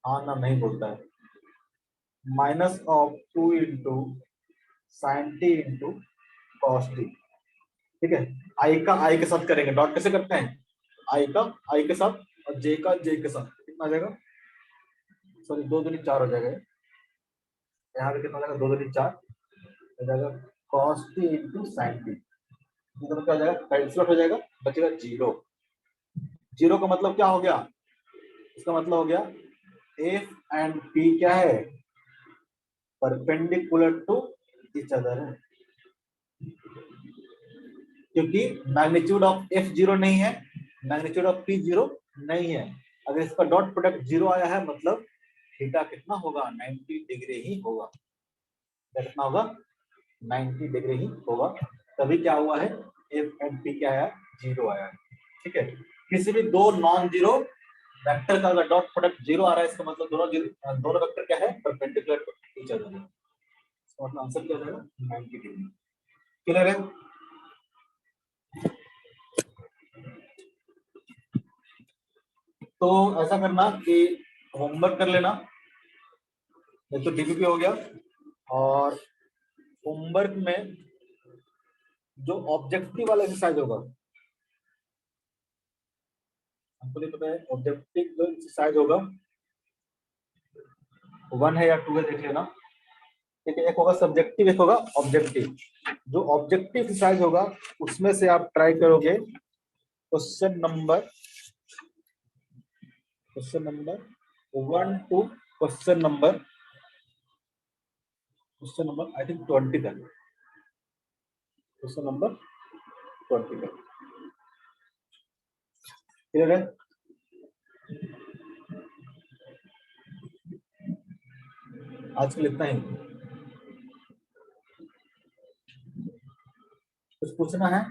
हाँ ना नहीं बोलता है, minus of 2 into sine T into cos T, ठीक है, आई का आई के साथ करेंगे, डॉट कैसे करते हैं, आई का आई के साथ और जे का जे के साथ, कितना आ जाएगा, सॉरी 2 दूनी 4 हो जाएगा, यहाँ पे कितना हो जाएगा 2 दूनी 4 हो जाएगा cos T into sine T, क्या हो जाएगा कैंसिल हो जाएगा, बचेगा जीरो, जीरो का मतलब क्या हो गया, इसका मतलब हो गया एफ एंड पी क्या है, परपेंडिकुलर टू ईच अदर है, क्योंकि मैग्नीट्यूड ऑफ एफ जीरो नहीं है, मैग्नीट्यूड ऑफ पी जीरो नहीं है, अगर इसका डॉट प्रोडक्ट जीरो आया है मतलब थीटा कितना होगा 90 डिग्री ही होगा, कितना होगा 90 डिग्री ही होगा, तभी क्या हुआ है एफ एंड पी क्या आया जीरो आया है, ठीक है, किसी भी दो नॉन जीरो वेक्टर का अगर डॉट प्रोडक्ट जीरो आ रहा है इसका मतलब दोनों वेक्टर क्या है परपेंडिकुलर टू ईच अदर है, इसका मतलब आंसर क्या हो जाएगा 90 डिग्री, क्लियर है। तो ऐसा करना कि होमवर्क कर लेना, ये तो डीबीपी हो गया, और होमवर्क में जो ऑब्जेक्टिव वाला एक्सरसाइज होगा, हमको नहीं पता है ऑब्जेक्टिव जो एक्सरसाइज होगा 1 है या 2 है देख लेना, ठीक है, एक होगा सब्जेक्टिव एक होगा ऑब्जेक्टिव, जो ऑब्जेक्टिव एक्सरसाइज होगा उसमें से आप ट्राई करोगे question number 1 to question number I think 20 तक, क्वेश्चन नंबर 20 तक, क्लियर है। आजकल इतना ही, कुछ पूछना है।